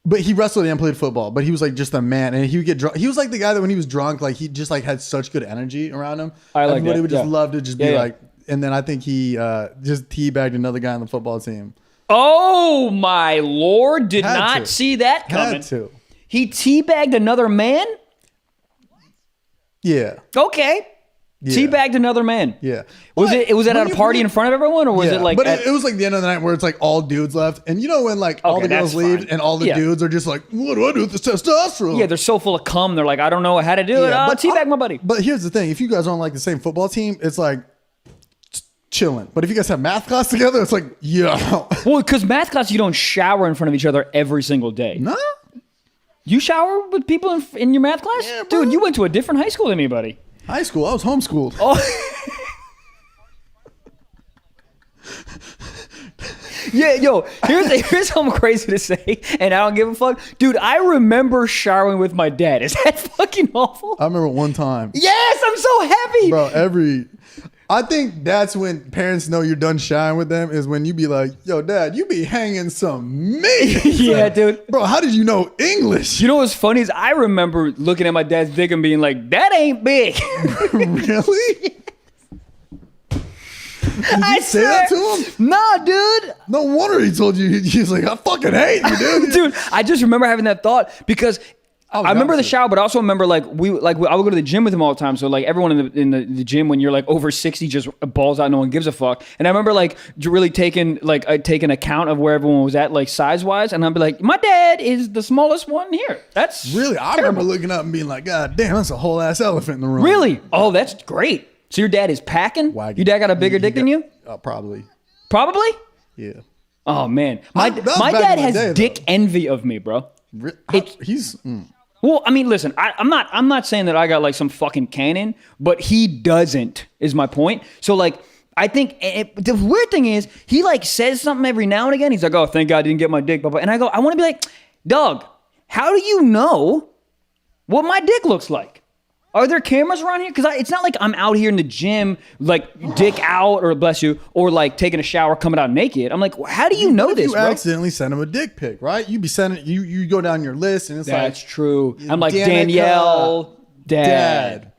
A: But he wrestled and played football. But he was like just a man, and he would get drunk. He was like the guy that when he was drunk, like he just like had such good energy around him.
B: I like
A: Everybody
B: that,
A: would just
B: yeah.
A: love to just be
B: Yeah, yeah.
A: like. And then I think he just teabagged another guy on the football team.
B: Oh my Lord! Did
A: Had
B: not
A: to.
B: see that coming.
A: Had to.
B: He teabagged another man.
A: Yeah.
B: Okay.
A: Yeah.
B: Teabagged another man.
A: Yeah.
B: Was
A: But
B: it at
A: when
B: a
A: you-
B: party in front of everyone, or was it like?
A: But
B: at-
A: it was like the end of the night where it's like all dudes left, and you know when like all
B: Okay,
A: the girls
B: that's
A: leave
B: fine.
A: and all the
B: Yeah.
A: dudes are just like, what do I do with this testosterone?
B: yeah, they're so full of cum. They're like, I don't know how to do it.
A: Yeah, but
B: Teabag my buddy.
A: But here's the thing: if you guys are on like the same football team, it's like chilling. But if you guys have math class together, it's like
B: Well, because math class, you don't shower in front of each other every single day.
A: no.
B: You shower with people in your math class?
A: Yeah, bro.
B: Dude, you went to a different high school than me, buddy.
A: High school, I was homeschooled.
B: Oh. Yeah, yo, here's something crazy to say, and I don't give a fuck. Dude, I remember showering with my dad. Is that fucking awful?
A: I remember one time.
B: Yes, I'm so happy.
A: Bro, I think that's when parents know you're done showering with them is when you be like, yo, dad, you be hanging some meat.
B: Yeah, dude.
A: Bro, how did you know English?
B: You know what's funny is I remember looking at my dad's dick and being like, that ain't big.
A: Really? Did you say that to him?
B: Nah, dude.
A: No wonder he told you. He was like, I fucking hate you, dude.
B: Dude, I just remember having that thought because I remember the
A: opposite.
B: shower, but I also remember I would go to the gym with him all the time. So like everyone in the gym, when you're like over 60, just balls out, no one gives a fuck. And I remember like really taking account of where everyone was at, like size wise, and I'd be like, my dad is the smallest one here. That's
A: Really? I remember looking up and being like, God damn, that's a whole ass elephant in the room.
B: Really? Oh, that's great. So your dad is packing?
A: Wagon.
B: Your dad got a bigger dick than you?
A: Probably.
B: Probably?
A: Yeah.
B: Oh man, my
A: That was
B: my
A: back
B: dad
A: in the
B: has
A: day,
B: dick
A: though.
B: envy of me, bro.
A: He's.
B: Well, I mean, listen, I'm not saying that I got like some fucking cannon, but he doesn't. Is my point. So like, I think the weird thing is he like says something every now and again. He's like, "Oh, thank God I didn't get my dick," and I go, I want to be like, Doug, how do you know what my dick looks like? Are there cameras around here? Because it's not like I'm out here in the gym, like dick out, or bless you, or like taking a shower, coming out naked. I'm like, how do you know this,
A: You
B: bro?
A: accidentally send him a dick pic, right? You be sending you go down your list and it's
B: That's
A: like
B: true. I'm like
A: Danica,
B: Danielle,
A: Dad.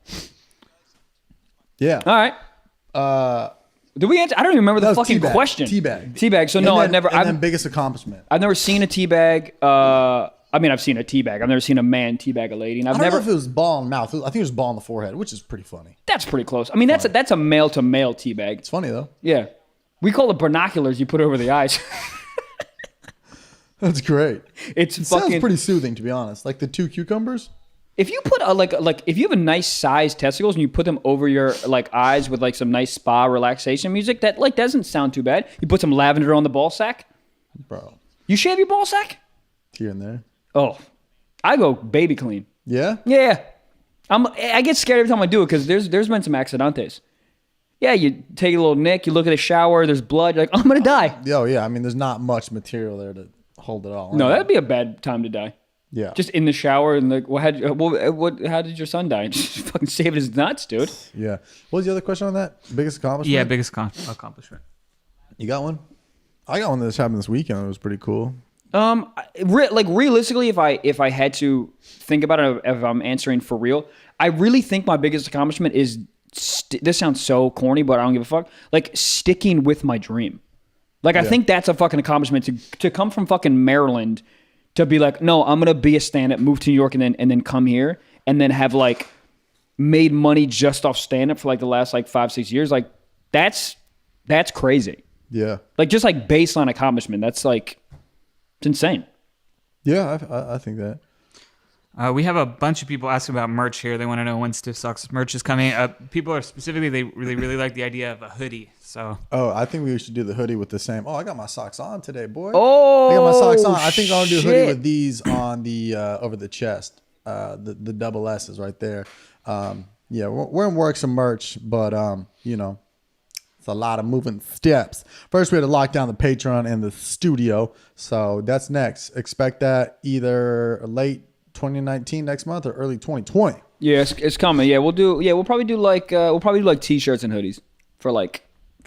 A: Yeah.
B: All right. Did we answer? I don't even remember the
A: That was
B: fucking
A: teabag.
B: question.
A: Teabag.
B: Teabag. So
A: And
B: no,
A: then-
B: I've never.
A: And then biggest accomplishment.
B: I've never seen a teabag. I mean, I've seen a teabag. I've never seen a man teabag a lady, and I've
A: I don't
B: never.
A: know if it was ball in mouth. I think it was ball in the forehead, which is pretty funny.
B: That's pretty close. I mean, that's a male to male teabag.
A: It's funny though.
B: Yeah, we call it binoculars. You put over the eyes.
A: That's great.
B: It's
A: It
B: fucking.
A: sounds pretty soothing, to be honest. Like the two cucumbers.
B: If you put if you have a nice sized testicles and you put them over your like eyes with like some nice spa relaxation music, that like doesn't sound too bad. You put some lavender on the ball sack.
A: Bro,
B: You shave your ball sack?
A: here and there.
B: Oh, I go baby clean.
A: Yeah?
B: Yeah, I get scared every time I do it because there's been some accidentes. Yeah, you take a little nick, you look at a shower, there's blood, you're like, I'm gonna die.
A: Oh, yeah. I mean, there's not much material there to hold it all.
B: No, that'd be a bad time to die.
A: Yeah.
B: Just in the shower and like, how did your son die? Just fucking saving his nuts, dude.
A: Yeah. What was the other question on that? Biggest accomplishment?
C: Yeah, biggest accomplishment.
A: You got one? I got one that just happened this weekend. It was pretty cool.
B: Like realistically, if I had to think about it, if I'm answering for real, I really think my biggest accomplishment is this sounds so corny, but I don't give a fuck. Like sticking with my dream. Like I think that's a fucking accomplishment to come from fucking Maryland to be like, no, I'm gonna be a stand-up, move to New York, and then come here and then have like made money just off stand-up for like the last like 5-6 years. Like that's crazy.
A: Yeah.
B: Like just like baseline accomplishment. That's like it's insane.
A: Yeah, I think that.
C: We have a bunch of people asking about merch here. They want to know when Stiff Socks merch is coming. People are specifically, they really like the idea of a hoodie. So
A: Oh, I think we should do the hoodie with the same. Oh, I got my socks on today, boy.
B: Oh,
A: I got my socks on. I think I'll do a hoodie
B: shit.
A: with these on the over the chest. The double S's right there. Yeah, we're in work some merch, but you know, it's a lot of moving steps. First, we had to lock down the Patreon and the studio, so that's next. Expect that either late 2019 next month or early 2020.
B: Yeah, it's coming. Yeah, we'll probably do like t-shirts and hoodies for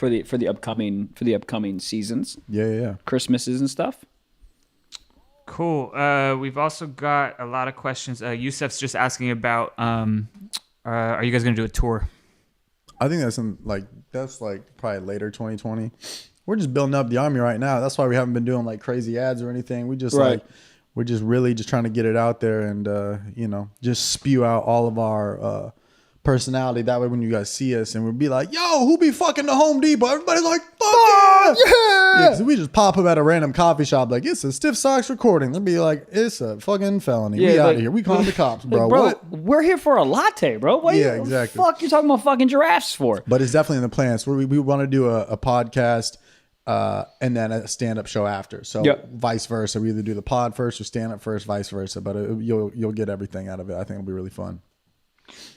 B: the upcoming seasons,
A: Yeah.
B: Christmases and stuff.
C: cool. We've also got a lot of questions. Yusef's just asking about, are you guys going to do a tour?
A: I think that's probably later 2020. We're just building up the army right now. That's why we haven't been doing like crazy ads or anything. We just
B: Right.
A: we're just really just trying to get it out there and you know, just spew out all of our personality. That way when you guys see us and we'll be like, yo, who be fucking the Home Depot? Everybody's like, fuck yeah! Because we just pop up at a random coffee shop like, it's a Stiff Socks recording. They'll be like, it's a fucking felony.
B: Yeah,
A: we out
B: like-
A: of here. We calling the cops, bro.
B: Like, bro,
A: What?
B: we're here for a latte, bro. What
A: Yeah,
B: the
A: exactly.
B: fuck you talking about fucking giraffes for?
A: But it's definitely in the plans. We want to do a podcast and then a stand-up show after. So
B: Yep.
A: vice versa. We either do the pod first or stand-up first, vice versa. But you'll get everything out of it. I think it'll be really fun.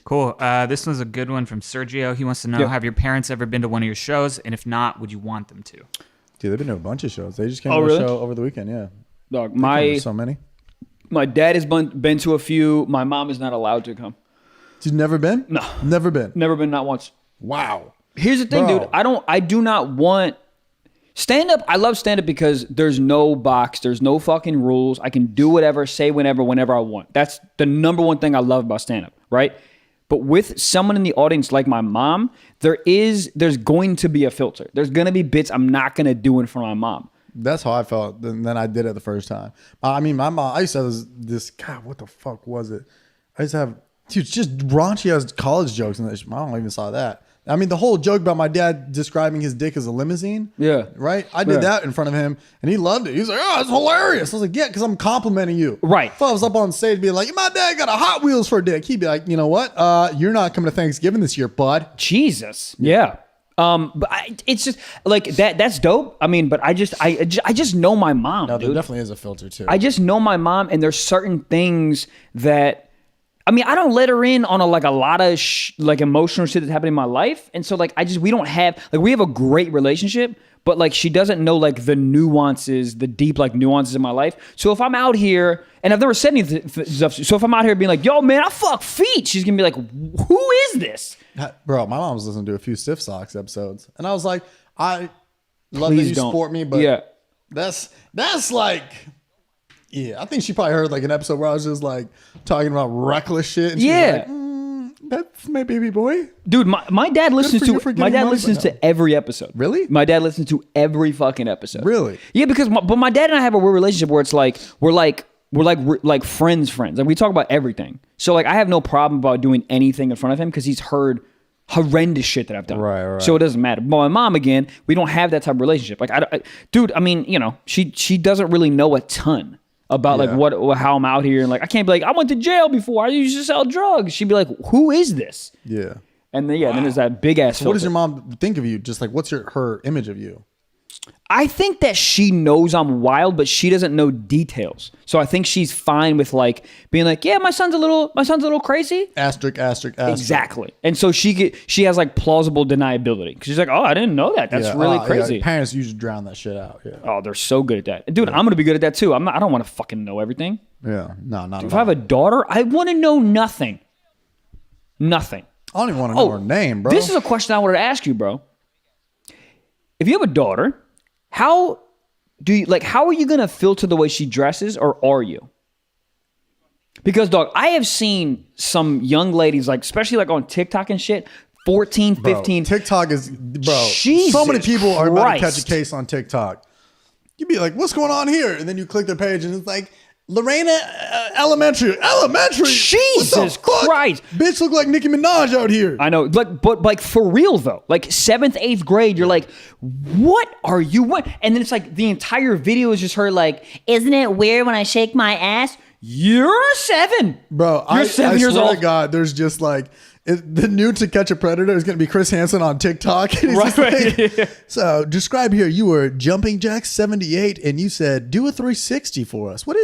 C: Cool. This one's a good one from Sergio. He wants to know,
B: Yep.
C: have your parents ever been to one of your shows? And if not, would you want them to?
A: Dude, they've been doing a bunch of shows. They just came
B: Oh,
A: to a
B: really?
A: show over the weekend. Yeah,
B: Dog,
A: There's so many.
B: my dad has been to a few. My mom is not allowed to come.
A: You've never been?
B: No.
A: Never been.
B: Never been, not once.
A: Wow.
B: Here's the thing,
A: Bro.
B: dude. I do not want stand up. I love stand up because there's no box, there's no fucking rules. I can do whatever, say whenever I want. That's the number one thing I love about stand up, right? But with someone in the audience like my mom, there's going to be a filter. There's going to be bits I'm not going to do in front of my mom.
A: That's how I felt. And then I did it the first time. I mean, my mom, I used to have this God, what the fuck was it? I used to have, dude, just raunchy ass college jokes. And I don't even saw that. I mean, the whole joke about my dad describing his dick as a limousine.
B: Yeah.
A: Right? I did
B: Yeah.
A: that in front of him and he loved it. He was like, oh, it's hilarious. I was like, yeah, because I'm complimenting you.
B: Right.
A: If I was up on stage being like, my dad got a Hot Wheels for a dick, he'd be like, you know what? You're not coming to Thanksgiving this year, bud.
B: Jesus. Yeah. But it's just like that's dope. I mean, but I just know my mom,
A: No, there
B: dude.
A: definitely is a filter too.
B: I just know my mom, and there's certain things that, I mean, I don't let her in on a lot of like emotional shit that's happening in my life, and so like we don't have like we have a great relationship, but like she doesn't know like the nuances, the deep like nuances in my life. So if I'm out here, and I've never said anything stuff, so if I'm out here being like, yo man, I fuck feet, she's gonna be like, who is this?
A: Bro, my mom was listening to a few Stiff Socks episodes, and I was like, I love
B: Please
A: that you
B: don't.
A: support me, but
B: Yeah.
A: that's like, yeah, I think she probably heard like an episode where I was just like talking about reckless shit. And she was
B: Yeah.
A: like, that's my baby boy.
B: Dude, my dad listens
A: for you
B: to
A: for
B: my
A: getting
B: dad
A: money,
B: listens
A: but no.
B: to every episode.
A: Really?
B: My dad listens to every fucking episode.
A: Really?
B: Yeah, because but my dad and I have a weird relationship where it's like we're like friends. Like we talk about everything. So like I have no problem about doing anything in front of him because he's heard horrendous shit that I've done.
A: Right.
B: So it doesn't matter. But my mom, again, we don't have that type of relationship. Like dude, I mean, you know, she doesn't really know a ton about
A: Yeah.
B: like how I'm out here, and like I can't be like, I went to jail before, I used to sell drugs. She'd be like, who is this?
A: Yeah.
B: And then then there's that big ass.
A: So what does your mom think of you? Just like, what's her image of you?
B: I think that she knows I'm wild, but she doesn't know details. So I think she's fine with like being like, yeah, my son's a little crazy.
A: Asterisk.
B: Exactly. And so she has like plausible deniability because she's like, oh, I didn't know that. That's
A: Yeah.
B: really
A: Yeah.
B: crazy.
A: Parents usually drown that shit out. Yeah.
B: Oh, they're so good at that, dude. I'm gonna be good at that too. I don't want to fucking know everything.
A: Yeah. No, not at
B: If
A: all.
B: I have a daughter, I want to know nothing. Nothing.
A: I don't even want to know her name, bro.
B: This is a question I wanted to ask you, bro. If you have a daughter, how are you gonna filter the way she dresses, or are you? Because dog, I have seen some young ladies, like especially like on TikTok and shit, 14, 15.
A: TikTok is, bro.
B: Jesus
A: so many people are about to catch
B: Christ.
A: a case on TikTok. You'd be like, what's going on here? And then you click their page and it's like, Lorena Elementary.
B: Jesus
A: What the fuck?
B: Christ.
A: Bitch look like Nicki Minaj out here.
B: I know, but like for real though, like 7th, 8th grade, you're like, what are you? What? And then it's like the entire video is just her like, isn't it weird when I shake my ass? You're 7,
A: Bro,
B: You're
A: I
B: 7 years
A: swear
B: old.
A: to God, there's just like, the new To Catch a Predator is going to be Chris Hansen on TikTok. And he's just
B: Right.
A: like, so describe here, you were jumping jack 78 and you said, do a 360 for us. What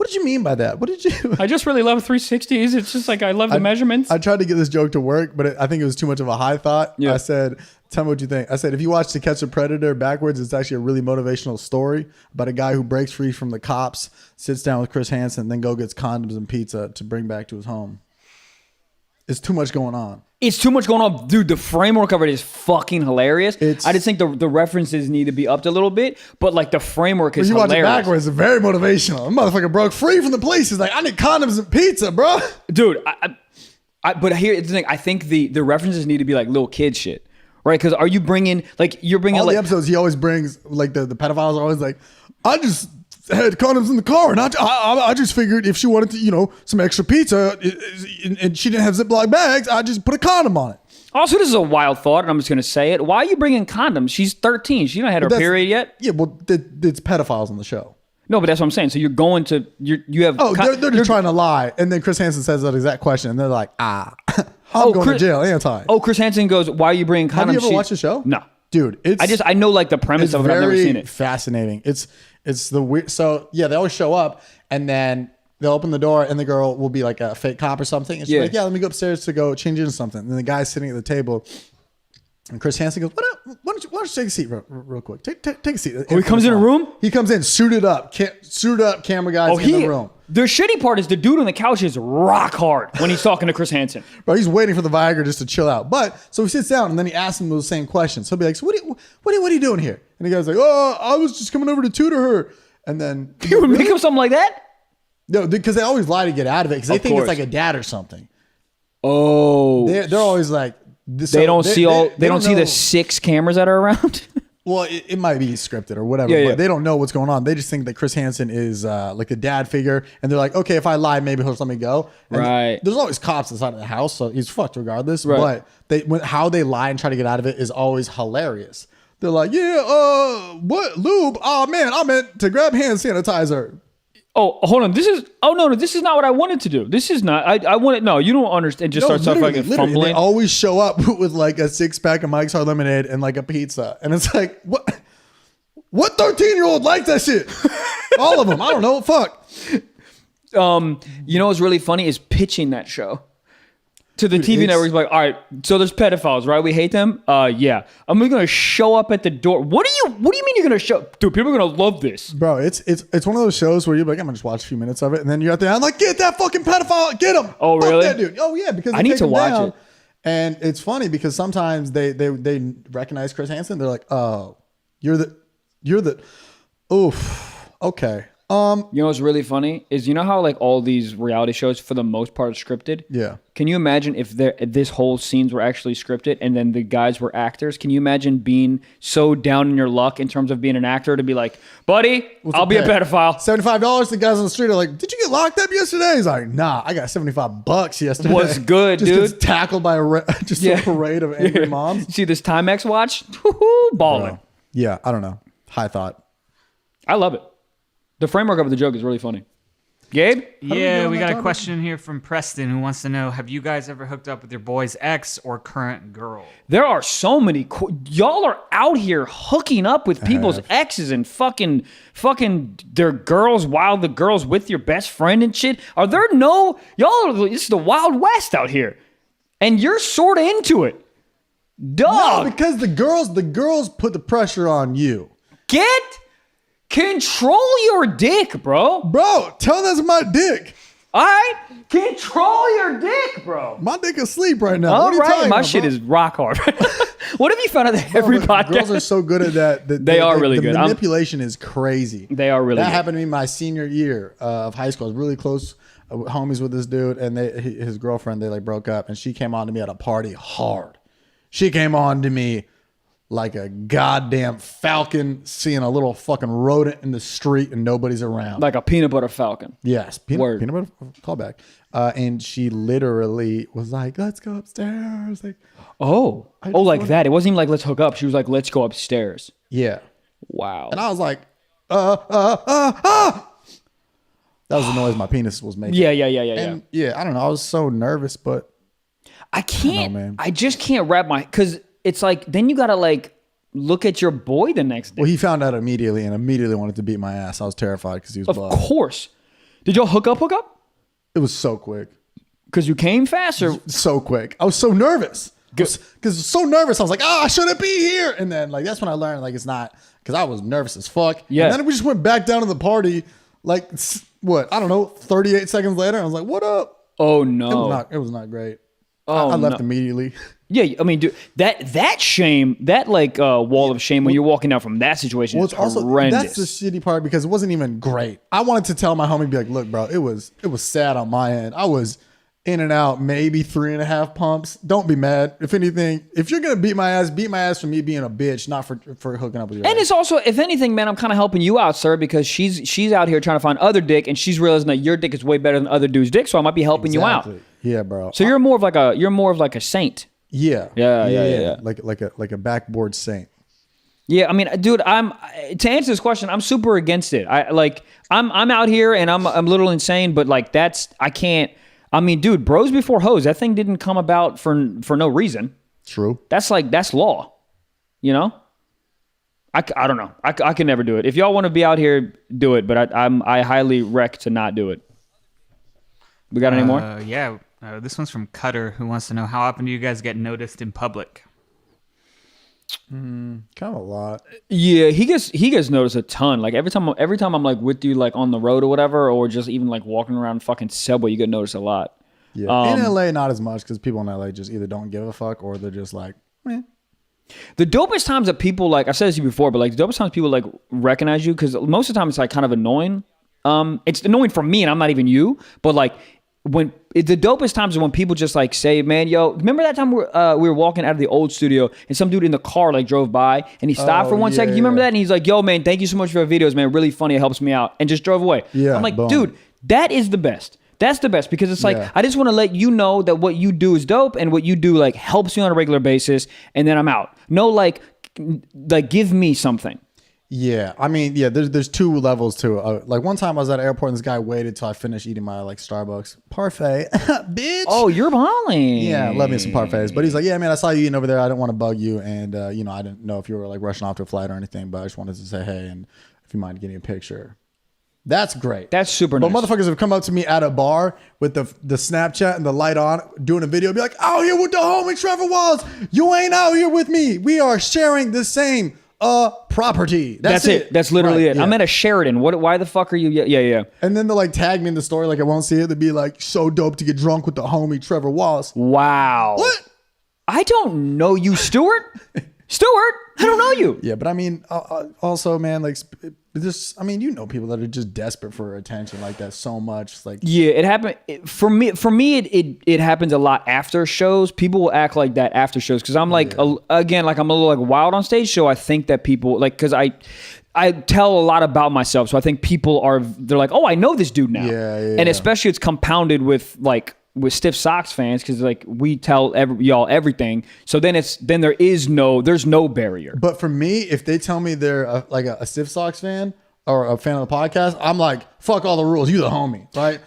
A: did you mean by that? What did you?
B: I just really love 360s. It's just like I love the measurements.
A: I tried to get this joke to work, but I think it was too much of a high thought.
B: Yeah.
A: I said, tell me what you think. I said, if you watch To Catch a Predator backwards, it's actually a really motivational story about a guy who breaks free from the cops, sits down with Chris Hansen, then gets condoms and pizza to bring back to his home. It's too much going on.
B: It's too much going on. Dude, the framework of it is fucking hilarious. I just think the references need to be upped a little bit, but like the framework is
A: When you watch it
B: hilarious.
A: backwards, it's very motivational. The motherfucker broke free from the police. He's like, I need condoms and pizza, bro.
B: Dude, but here's the thing. I think the references need to be like little kid shit, right? Because are you bringing, like, you're bringing
A: All
B: like,
A: the episodes, he always brings, like, the pedophiles are always like, I just had condoms in the car, and I just figured if she wanted to, you know, some extra pizza, and she didn't have Ziploc bags, I just put a condom on it.
B: Also, this is a wild thought, and I'm just going to say it. Why are you bringing condoms? She's 13. She don't had her
A: That's-
B: period yet.
A: Yeah, well, it's pedophiles on the show.
B: No, but that's what I'm saying. So you're going to, you have.
A: Oh, they're just trying to lie, and then Chris Hansen says that exact question, and they're like, I'm going to jail, ain't I?
B: Oh, Chris Hansen goes, why are you bringing condoms?
A: Have you ever watched the show?
B: No.
A: Dude,
B: I know like the premise of it. I've never seen it.
A: Fascinating. It's the weird. So yeah, they always show up and then they'll open the door and the girl will be like a fake cop or something. And she's
B: Yeah.
A: like, yeah, let me go upstairs to go change into something. And then the guy's sitting at the table And Chris Hansen goes, why don't you take a seat real quick? Take a seat.
B: Oh, he comes in a room?
A: He comes in suited up, camera guys in the room.
B: The shitty part is the dude on the couch is rock hard when he's talking to Chris Hansen.
A: Bro, he's waiting for the Viagra just to chill out. But so he sits down and then he asks him those same questions. He'll be like, so what are you doing here? And the guy's like, oh, I was just coming over to tutor her. And then
B: you would make up something like that?
A: No, because they always lie to get out of it because they think it's like a dad or something.
B: Oh,
A: they're always like,
B: they don't see the 6 cameras that are around.
A: Well, it might be scripted or whatever, but they don't know what's going on. They just think that Chris Hansen is like a dad figure, and they're like, okay, if I lie, maybe he'll let me go. And
B: right.
A: There's always cops inside of the house, so he's fucked regardless.
B: Right.
A: But how they lie and try to get out of it is always hilarious. They're like, yeah, what lube? Oh man, I meant to grab hand sanitizer.
B: Oh, hold on. This is not what I wanted to do. This is not. I wanted. No, you don't understand. Just start fucking fumbling.
A: They always show up with like a 6-pack of Mike's Hard Lemonade and like a pizza, and it's like, what 13-year-old likes that shit? All of them. I don't know. Fuck.
B: You know what's really funny is pitching that show to the TV network. Like, all right, so there's pedophiles, right? We hate them. Yeah. I'm gonna show up at the door. What do you mean you're gonna show? Dude, people are gonna love this,
A: bro. It's one of those shows where you're like, I'm gonna just watch a few minutes of it, and then you're at the end like, get that fucking pedophile, get him.
B: Oh,
A: fuck
B: really?
A: That dude. Oh yeah, because
B: I need to watch it.
A: And it's funny because sometimes they recognize Chris Hansen. They're like, oh, you're the, oof, okay.
B: You know what's really funny is, you know how like all these reality shows for the most part are scripted?
A: Yeah.
B: Can you imagine if this whole scenes were actually scripted and then the guys were actors? Can you imagine being so down in your luck in terms of being an actor to be like, buddy, I'll be a pedophile.
A: $75. The guys on the street are like, did you get locked up yesterday? He's like, nah, I got $75 yesterday.
B: What's good,
A: just
B: dude?
A: Gets tackled by a parade of angry moms.
B: See this Timex watch? Woo-hoo, balling.
A: Bro. Yeah, I don't know. High thought.
B: I love it. The framework of the joke is really funny. Gabe?
C: Yeah, we got a question here from Preston who wants to know, have you guys ever hooked up with your boy's ex or current girl?
B: There are so many y'all are out here hooking up with people's exes and fucking their girls while the girl's with your best friend and shit. Are there no this is the Wild West out here. And you're sort of into it. Dog.
A: No, because the girls put the pressure on you.
B: Control your dick, bro.
A: Bro, tell them that's my dick.
B: All right? Control your dick, bro.
A: My dick is asleep right now.
B: All right, my shit is rock hard. What have you found out that every podcast?
A: Girls are so good at that.
B: They are really good.
A: The manipulation is crazy.
B: They are really good.
A: That happened to me my senior year of high school. I was really close homies with this dude, and his girlfriend, they like broke up, and she came on to me at a party hard. She came on to me like a goddamn falcon seeing a little fucking rodent in the street and nobody's around.
B: Like a peanut butter falcon.
A: Yes. Peanut butter callback. And she literally was like, let's go upstairs. Like,
B: like that. It wasn't even like, let's hook up. She was like, let's go upstairs.
A: Yeah.
B: Wow.
A: And I was like, That was the noise my penis was making.
B: Yeah.
A: I don't know. I was so nervous, but
B: I can't,
A: man.
B: I just can't wrap because it's like, then you got to like look at your boy the next day.
A: Well, he found out immediately and immediately wanted to beat my ass. I was terrified because he was
B: Of course. Did y'all hook up?
A: It was so quick.
B: Because you came fast or?
A: So quick. I was so nervous. Because so nervous. I was like, I shouldn't be here. And then like, that's when I learned like, it's not, because I was nervous as fuck.
B: Yeah.
A: And then we just went back down to the party. Like what? I don't know. 38 seconds later. I was like, what up?
B: Oh no.
A: It was not great.
B: Oh,
A: I left immediately.
B: Yeah, I mean, dude, that shame, that like wall of shame when you're walking out from that situation is horrendous.
A: That's the shitty part because it wasn't even great. I wanted to tell my homie, be like, look, bro, it was sad on my end. I was in and out, maybe 3.5 pumps. Don't be mad. If anything, if you're gonna beat my ass for me being a bitch, not for hooking up with your
B: And
A: ass.
B: it's also, if anything, man, I'm kind of helping you out, sir, because she's out here trying to find other dick, and she's realizing that your dick is way better than other dudes' dick, so I might be helping you out.
A: Yeah, bro.
B: So you're more of like a saint.
A: Yeah. Like a backboard saint.
B: Yeah, I mean, dude, to answer this question, I'm super against it. I'm out here and I'm a little insane, but like I can't. I mean, dude, bros before hoes. That thing didn't come about for no reason.
A: True.
B: That's law. You know. I don't know. I can never do it. If y'all want to be out here, do it. But I highly rec to not do it. We got any more?
C: Yeah. This one's from Cutter, who wants to know, how often do you guys get noticed in public?
A: Kind of a lot.
B: Yeah, he gets noticed a ton. Like every time I'm like with you like on the road or whatever, or just even like walking around fucking Subway, you get noticed a lot.
A: Yeah. In LA, not as much because people in LA just either don't give a fuck or they're just like, eh.
B: The dopest times that people like, I've said this to you before, but like the dopest times people like recognize you, because most of the time it's like kind of annoying. It's annoying for me and I'm not even you, but like the dopest times are when people just like say, man, yo, remember that time we were walking out of the old studio and some dude in the car like drove by and he stopped for 1 second. You remember that? And he's like, yo, man, thank you so much for your videos, man. Really funny. It helps me out. And just drove away.
A: Yeah,
B: I'm like,
A: boom.
B: dude, that is the best. That's the best, because it's like, I just want to let you know that what you do is dope and what you do like helps me on a regular basis, and then I'm out. No, like give me something.
A: Yeah, I mean, yeah, there's two levels to it. Like one time I was at an airport and this guy waited till I finished eating my like Starbucks parfait. Bitch.
B: Oh, you're balling.
A: Yeah, love me some parfaits. But he's like, yeah, man, I saw you eating over there. I didn't want to bug you. And, I didn't know if you were like rushing off to a flight or anything, but I just wanted to say, hey, and if you mind getting a picture. That's great.
B: That's super
A: but
B: nice.
A: But motherfuckers have come up to me at a bar with the Snapchat and the light on, doing a video, be like, out here with the homie Trevor Wallace. You ain't out here with me. We are sharing the same property. That's it.
B: That's literally
A: right,
B: it.
A: yeah.
B: I'm at a Sheridan. Why the fuck are you? Yeah.
A: And then they'll like tag me in the story like I won't see it. They'd be like, so dope to get drunk with the homie Trevor Wallace.
B: Wow.
A: What?
B: I don't know you, Stuart. Stuart, I don't know you.
A: Yeah, but I mean, also, man, like this. I mean, you know, people that are just desperate for attention like that so much. Like,
B: yeah, it happened for me. It happens a lot after shows. People will act like that after shows because I'm like, again, like I'm a little like wild on stage. So I think that people like, because I tell a lot about myself. So I think people they're like, oh, I know this dude now.
A: Yeah.
B: And especially it's compounded with Stiff Sox fans, because like we tell y'all everything, so then there's no barrier.
A: But for me, if they tell me they're a Stiff Sox fan or a fan of the podcast, I'm like, fuck all the rules, you the homie, right?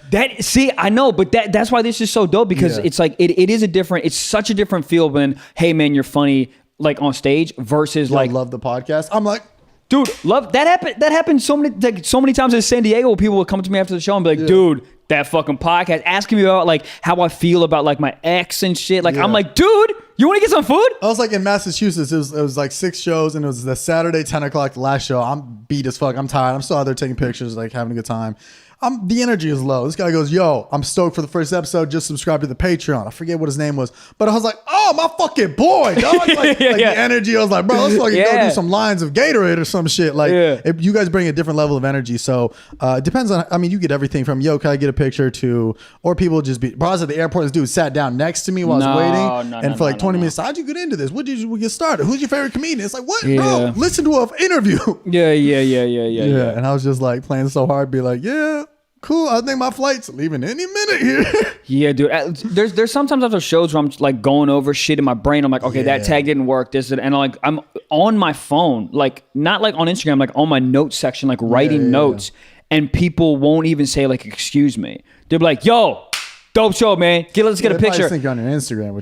B: I know, but that's why this is so dope, because it's like it's such a different feel than, hey man, you're funny like on stage versus like
A: love the podcast. I'm like,
B: dude, love that happened so many times in San Diego. People would come to me after the show and be like, dude, that fucking podcast, asking me about like how I feel about like my ex and shit. Like I'm like, dude, you want to get some food?
A: I was like in Massachusetts. It was like 6 shows, and it was the Saturday 10 o'clock, the last show. I'm beat as fuck. I'm tired. I'm still out there taking pictures, like having a good time. The energy is low. This guy goes, yo, I'm stoked for the first episode. Just subscribe to the Patreon. I forget what his name was, but I was like, oh, my fucking boy, dog. Like the energy. I was like, bro, let's fucking go do some lines of Gatorade or some shit. Like, if you guys bring a different level of energy. So it depends on, I mean, you get everything from, yo, can I get a picture to, or people just be, bro, I was at the airport. This dude sat down next to me while I was waiting. For 20 minutes, how'd you get into this? What did you get started? Who's your favorite comedian? It's like, what, bro? Listen to an interview.
B: Yeah.
A: And I was just like playing so hard, be like, yeah. Cool. I think my flight's leaving any minute here.
B: Yeah, dude. There's sometimes after shows where I'm like going over shit in my brain. I'm like, okay, that tag didn't work. And I'm on my phone, like not like on Instagram, like on my notes section, like writing notes, and people won't even say like, excuse me. They'll be like, yo, dope show, man. Let's get a picture.
A: I think on your Instagram.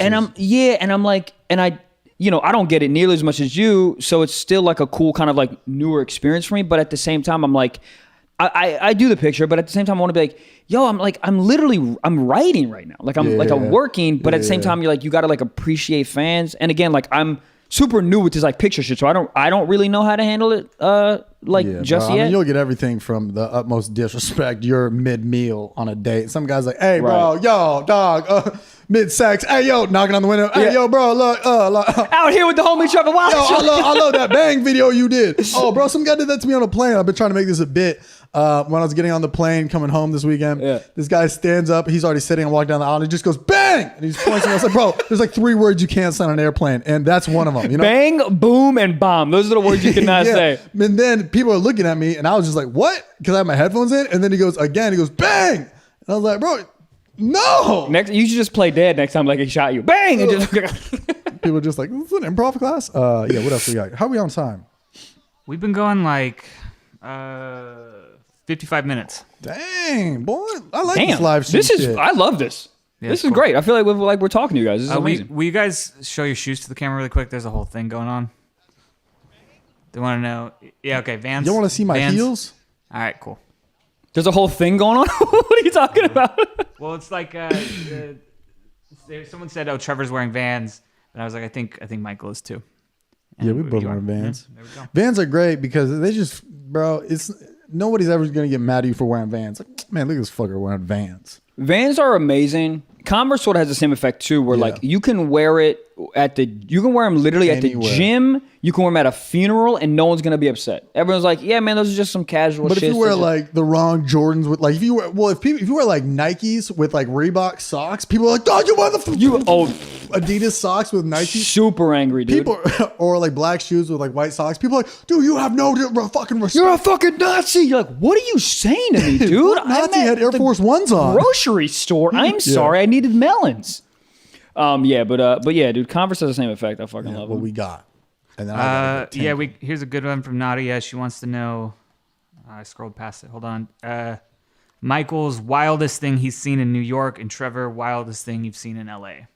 B: I don't get it nearly as much as you, so it's still like a cool kind of like newer experience for me. But at the same time, I'm like, I do the picture, but at the same time, I want to be like, yo, I'm writing right now. Like I'm working, but at the same time, you're like, you got to like appreciate fans. And again, like I'm super new with this like picture shit, so I don't really know how to handle it just yet.
A: I mean, you'll get everything from the utmost disrespect. You're mid-meal on a date. Some guy's like, hey, bro, yo, dog, mid-sex. Hey, yo, knocking on the window. Hey, yo, bro, look.
B: Out here with the homie Trevor Wallace.
A: Yo, I love that bang video you did. Oh, bro, some guy did that to me on a plane. I've been trying to make this a bit. When I was getting on the plane coming home this weekend, this guy stands up. He's already sitting and walking down the aisle. And he just goes, bang! And he's pointing. I was like, bro, there's like 3 words you can't say on an airplane. And that's one of them. You know?
B: Bang, boom, and bomb. Those are the words you cannot say.
A: And then people are looking at me and I was just like, what? Because I have my headphones in. And then he goes, again, he goes, bang! And I was like, bro, no!
B: You should just play dead next time like he shot you. Bang! And just
A: people are just like, this is an improv class? Yeah, what else we got? How are we on time?
C: We've been going like 55 minutes.
A: Dang, boy. I like this live shit.
B: I love this.
C: Yeah,
B: this is great. I feel like we're talking to you guys. This is amazing.
C: Will you guys show your shoes to the camera really quick? There's a whole thing going on. They want to know. Yeah, okay. Vans.
A: You want to see my heels?
C: All right, cool.
B: There's a whole thing going on? What are you talking about?
C: Well, it's like someone said, oh, Trevor's wearing Vans. And I was like, I think Michael is too.
A: Yeah, we both wear Vans. There we go. Vans are great because they just, bro, it's nobody's ever gonna get mad at you for wearing Vans. Like, man, look at this fucker wearing Vans.
B: Vans are amazing. Converse sort of has the same effect too, where like you can wear it you can wear them literally anywhere. At the gym. You can wear them at a funeral, and no one's gonna be upset. Everyone's like, "Yeah, man, those are just some casual."
A: But
B: shit.
A: if you wear like the wrong Jordans with like, if you wear like Nikes with like Reebok socks, people are like, "Oh, you wear the Adidas socks with Nike."
B: Super angry, dude.
A: People or like black shoes with like white socks. People are like, "Dude, you have no fucking respect.
B: You're a fucking Nazi." You're like, "What are you saying to me, dude?"
A: Nazi had Air Force Ones on.
B: Grocery store. I'm sorry, I needed melons. But yeah, dude, Converse has the same effect. I fucking love
A: what
B: them.
A: we got. And then
C: here's a good one from Nadia. She wants to know. I scrolled past it. Hold on. Michael's wildest thing he's seen in New York, and Trevor, wildest thing you've seen in LA.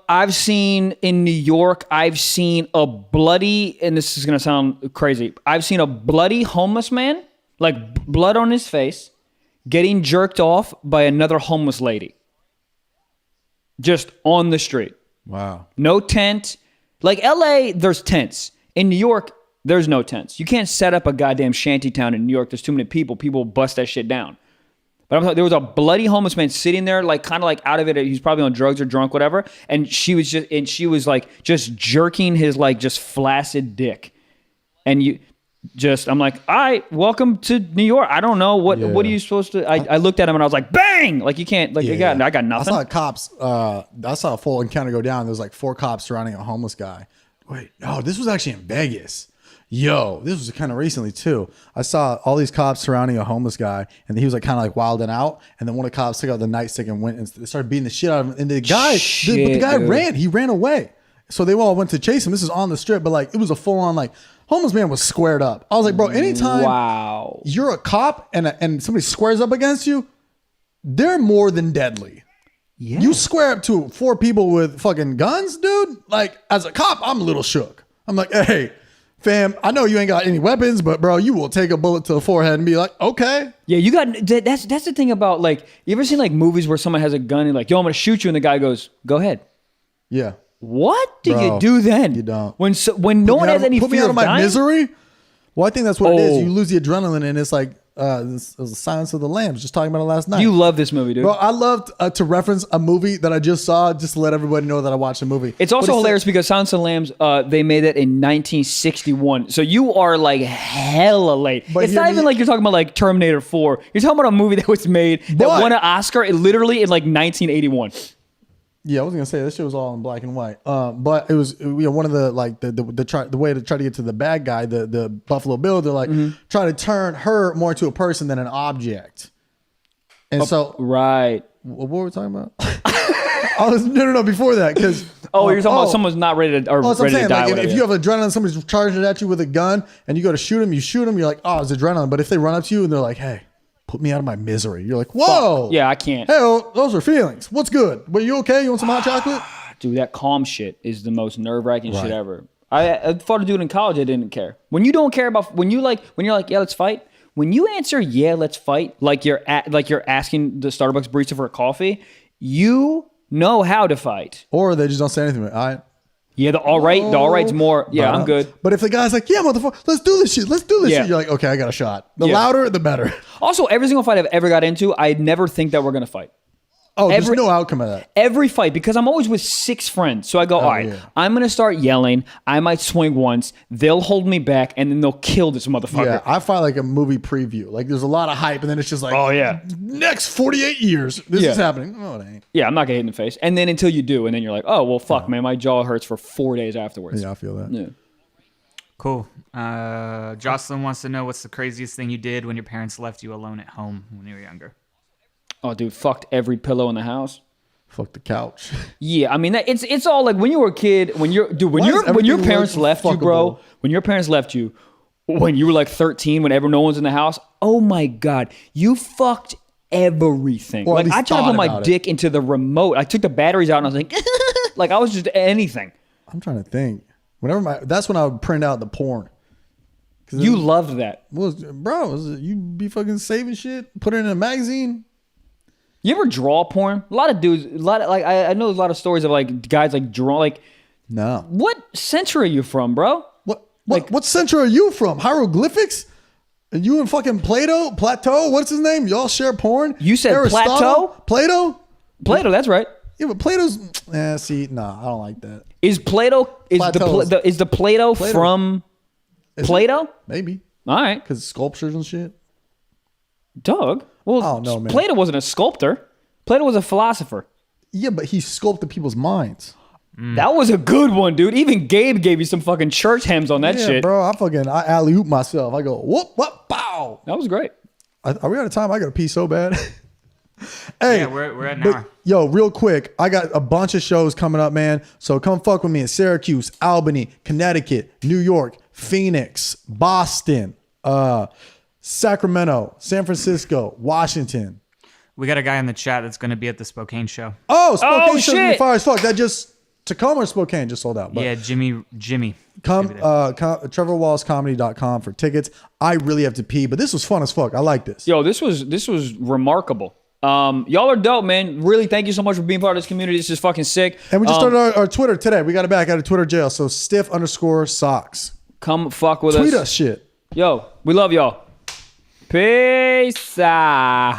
B: I've seen in New York. I've seen a bloody, and this is gonna sound crazy. I've seen a bloody homeless man, like blood on his face, getting jerked off by another homeless lady. Just on the street.
A: Wow.
B: No tent. Like LA, there's tents. In New York, there's no tents. You can't set up a goddamn shanty town in New York. There's too many people. People bust that shit down. But I'm talking, there was a bloody homeless man sitting there, like kind of like out of it. He's probably on drugs or drunk, whatever. And she was like just jerking his like just flaccid dick. And I'm like, all right, welcome to New York. I don't know what are you supposed to? I looked at him and I was like, bang! Like you can't, like I got nothing.
A: I saw cops. I saw a full encounter go down. There was like 4 cops surrounding a homeless guy. Wait, no, this was actually in Vegas. Yo, this was kind of recently too. I saw all these cops surrounding a homeless guy, and he was like kind of like wilding out. And then one of the cops took out the nightstick and went and started beating the shit out of him. And the guy, the guy ran. He ran away. So they all went to chase him. This is on the strip, but like it was a full on like. Homeless man was squared up. I was like, bro, anytime you're a cop and somebody squares up against you, they're more than deadly. Yeah. You square up to 4 people with fucking guns, dude. Like, as a cop, I'm a little shook. I'm like, hey, fam, I know you ain't got any weapons, but bro, you will take a bullet to the forehead and be like, okay.
B: Yeah, you got that's the thing about like, you ever seen like movies where someone has a gun and like, yo, I'm gonna shoot you, and the guy goes, go ahead.
A: Yeah.
B: What do you do then?
A: You don't.
B: When no one has any fear
A: put me out of my
B: dying?
A: misery. Well, I think that's what it is. You lose the adrenaline, and it's like this was the Silence of the Lambs. Just talking about it last night.
B: You love this movie, dude.
A: Bro, I loved to reference a movie that I just saw, just to let everybody know that I watched a movie.
B: It's also hilarious because Silence of the Lambs, they made that in 1961. So you are like hella late. But it's not even like you're talking about like Terminator 4. You're talking about a movie that was made that won an Oscar literally in like 1981.
A: Yeah, I was gonna say this shit was all in black and white. But it was one of the like the way to try to get to the bad guy, the Buffalo Bill. They're like try to turn her more into a person than an object. And
B: right.
A: What were we talking about? No. Before that, because
B: you're talking about someone's not ready to die.
A: Like, if you have adrenaline, somebody's charging at you with a gun, and you go to shoot them, You're like, oh, it's adrenaline. But if they run up to you and they're like, hey, put me out of my misery. You're like, whoa.
B: Yeah, I can't.
A: Hell, those are feelings. What's good? But you okay? You want some hot chocolate?
B: Dude, that calm shit is the most nerve-wracking shit ever. I fought a dude in college. I didn't care. When you don't care about, when you're like, yeah, let's fight. When you answer, yeah, let's fight, like you're asking the Starbucks barista for a coffee, you know how to fight.
A: Or they just don't say anything. All right.
B: Yeah, the all right's more. Yeah, I'm good.
A: But if the guy's like, yeah, motherfucker, let's do this shit. You're like, okay, I got a shot. The louder, the better.
B: Also, every single fight I've ever got into, I never think that we're going to fight.
A: Oh, there's no outcome of that.
B: Every fight, because I'm always with 6 friends. So I go, all right, I'm going to start yelling. I might swing once. They'll hold me back, and then they'll kill this motherfucker.
A: Yeah, I fight like a movie preview. Like, there's a lot of hype, and then it's just like, oh, yeah, next 48 years, this is happening. Oh, it ain't.
B: Yeah, I'm not getting hit in the face. And then until you do, and then you're like, oh, well, fuck, man, my jaw hurts for 4 days afterwards.
A: Yeah, I feel that.
B: Yeah.
C: Cool. Jocelyn wants to know what's the craziest thing you did when your parents left you alone at home when you were younger.
B: Oh, dude, fucked every pillow in the house.
A: Fuck the couch.
B: Yeah, I mean it's all like when you were a kid, when your parents left you, bro. When your parents left you, when you were like 13, whenever no one's in the house. Oh my god, you fucked everything. Like I tried to put my dick into the remote. I took the batteries out and I was like, like I was just anything.
A: I'm trying to think. That's when I would print out the porn.
B: You loved that.
A: You be fucking saving shit, put it in a magazine. You
B: ever draw porn? A lot of dudes, I know a lot of stories of like guys like draw, like
A: No.
B: What century are you from, bro?
A: What century are you from? Hieroglyphics? And you and fucking Plato? What's his name? Y'all share porn?
B: You said
A: Aristotle? Plato?
B: Plato, that's right.
A: Yeah, but Plato's. See, nah, I don't like that.
B: Is Plato is the Plato from Plato?
A: Maybe
B: All right,
A: because sculptures and shit.
B: Doug. Well,
A: I don't know, man.
B: Plato wasn't a sculptor. Plato was a philosopher.
A: Yeah, but he sculpted people's minds.
B: That was a good one, dude. Even Gabe gave you some fucking church hymns on that
A: Yeah,
B: shit.
A: bro. I alley-oop myself. I go whoop, whoop, bow.
B: That was great.
A: Are we out of time? I got to pee so bad. Hey,
C: Yeah, we're at an hour.
A: Yo, real quick, I got a bunch of shows coming up, man. So come fuck with me in Syracuse, Albany, Connecticut, New York, Phoenix, Boston, Sacramento, San Francisco, Washington.
C: We got a guy in the chat that's going to be at the Spokane show.
A: Oh, Spokane show's gonna be
B: shit.
A: fire as fuck. That just Tacoma or Spokane just sold out. But
C: Yeah, Jimmy.
A: come TrevorWallsComedy.com for tickets. I really have to pee, but this was fun as fuck. I like this.
B: Yo, this was remarkable. Y'all are dope, man. Really, thank you so much for being part of this community. This is fucking sick.
A: And we just started our Twitter today. We got it back out of Twitter jail. So stiff_socks.
B: Come fuck with
A: Tweet
B: us.
A: us shit.
B: Yo, we love y'all. Peace out.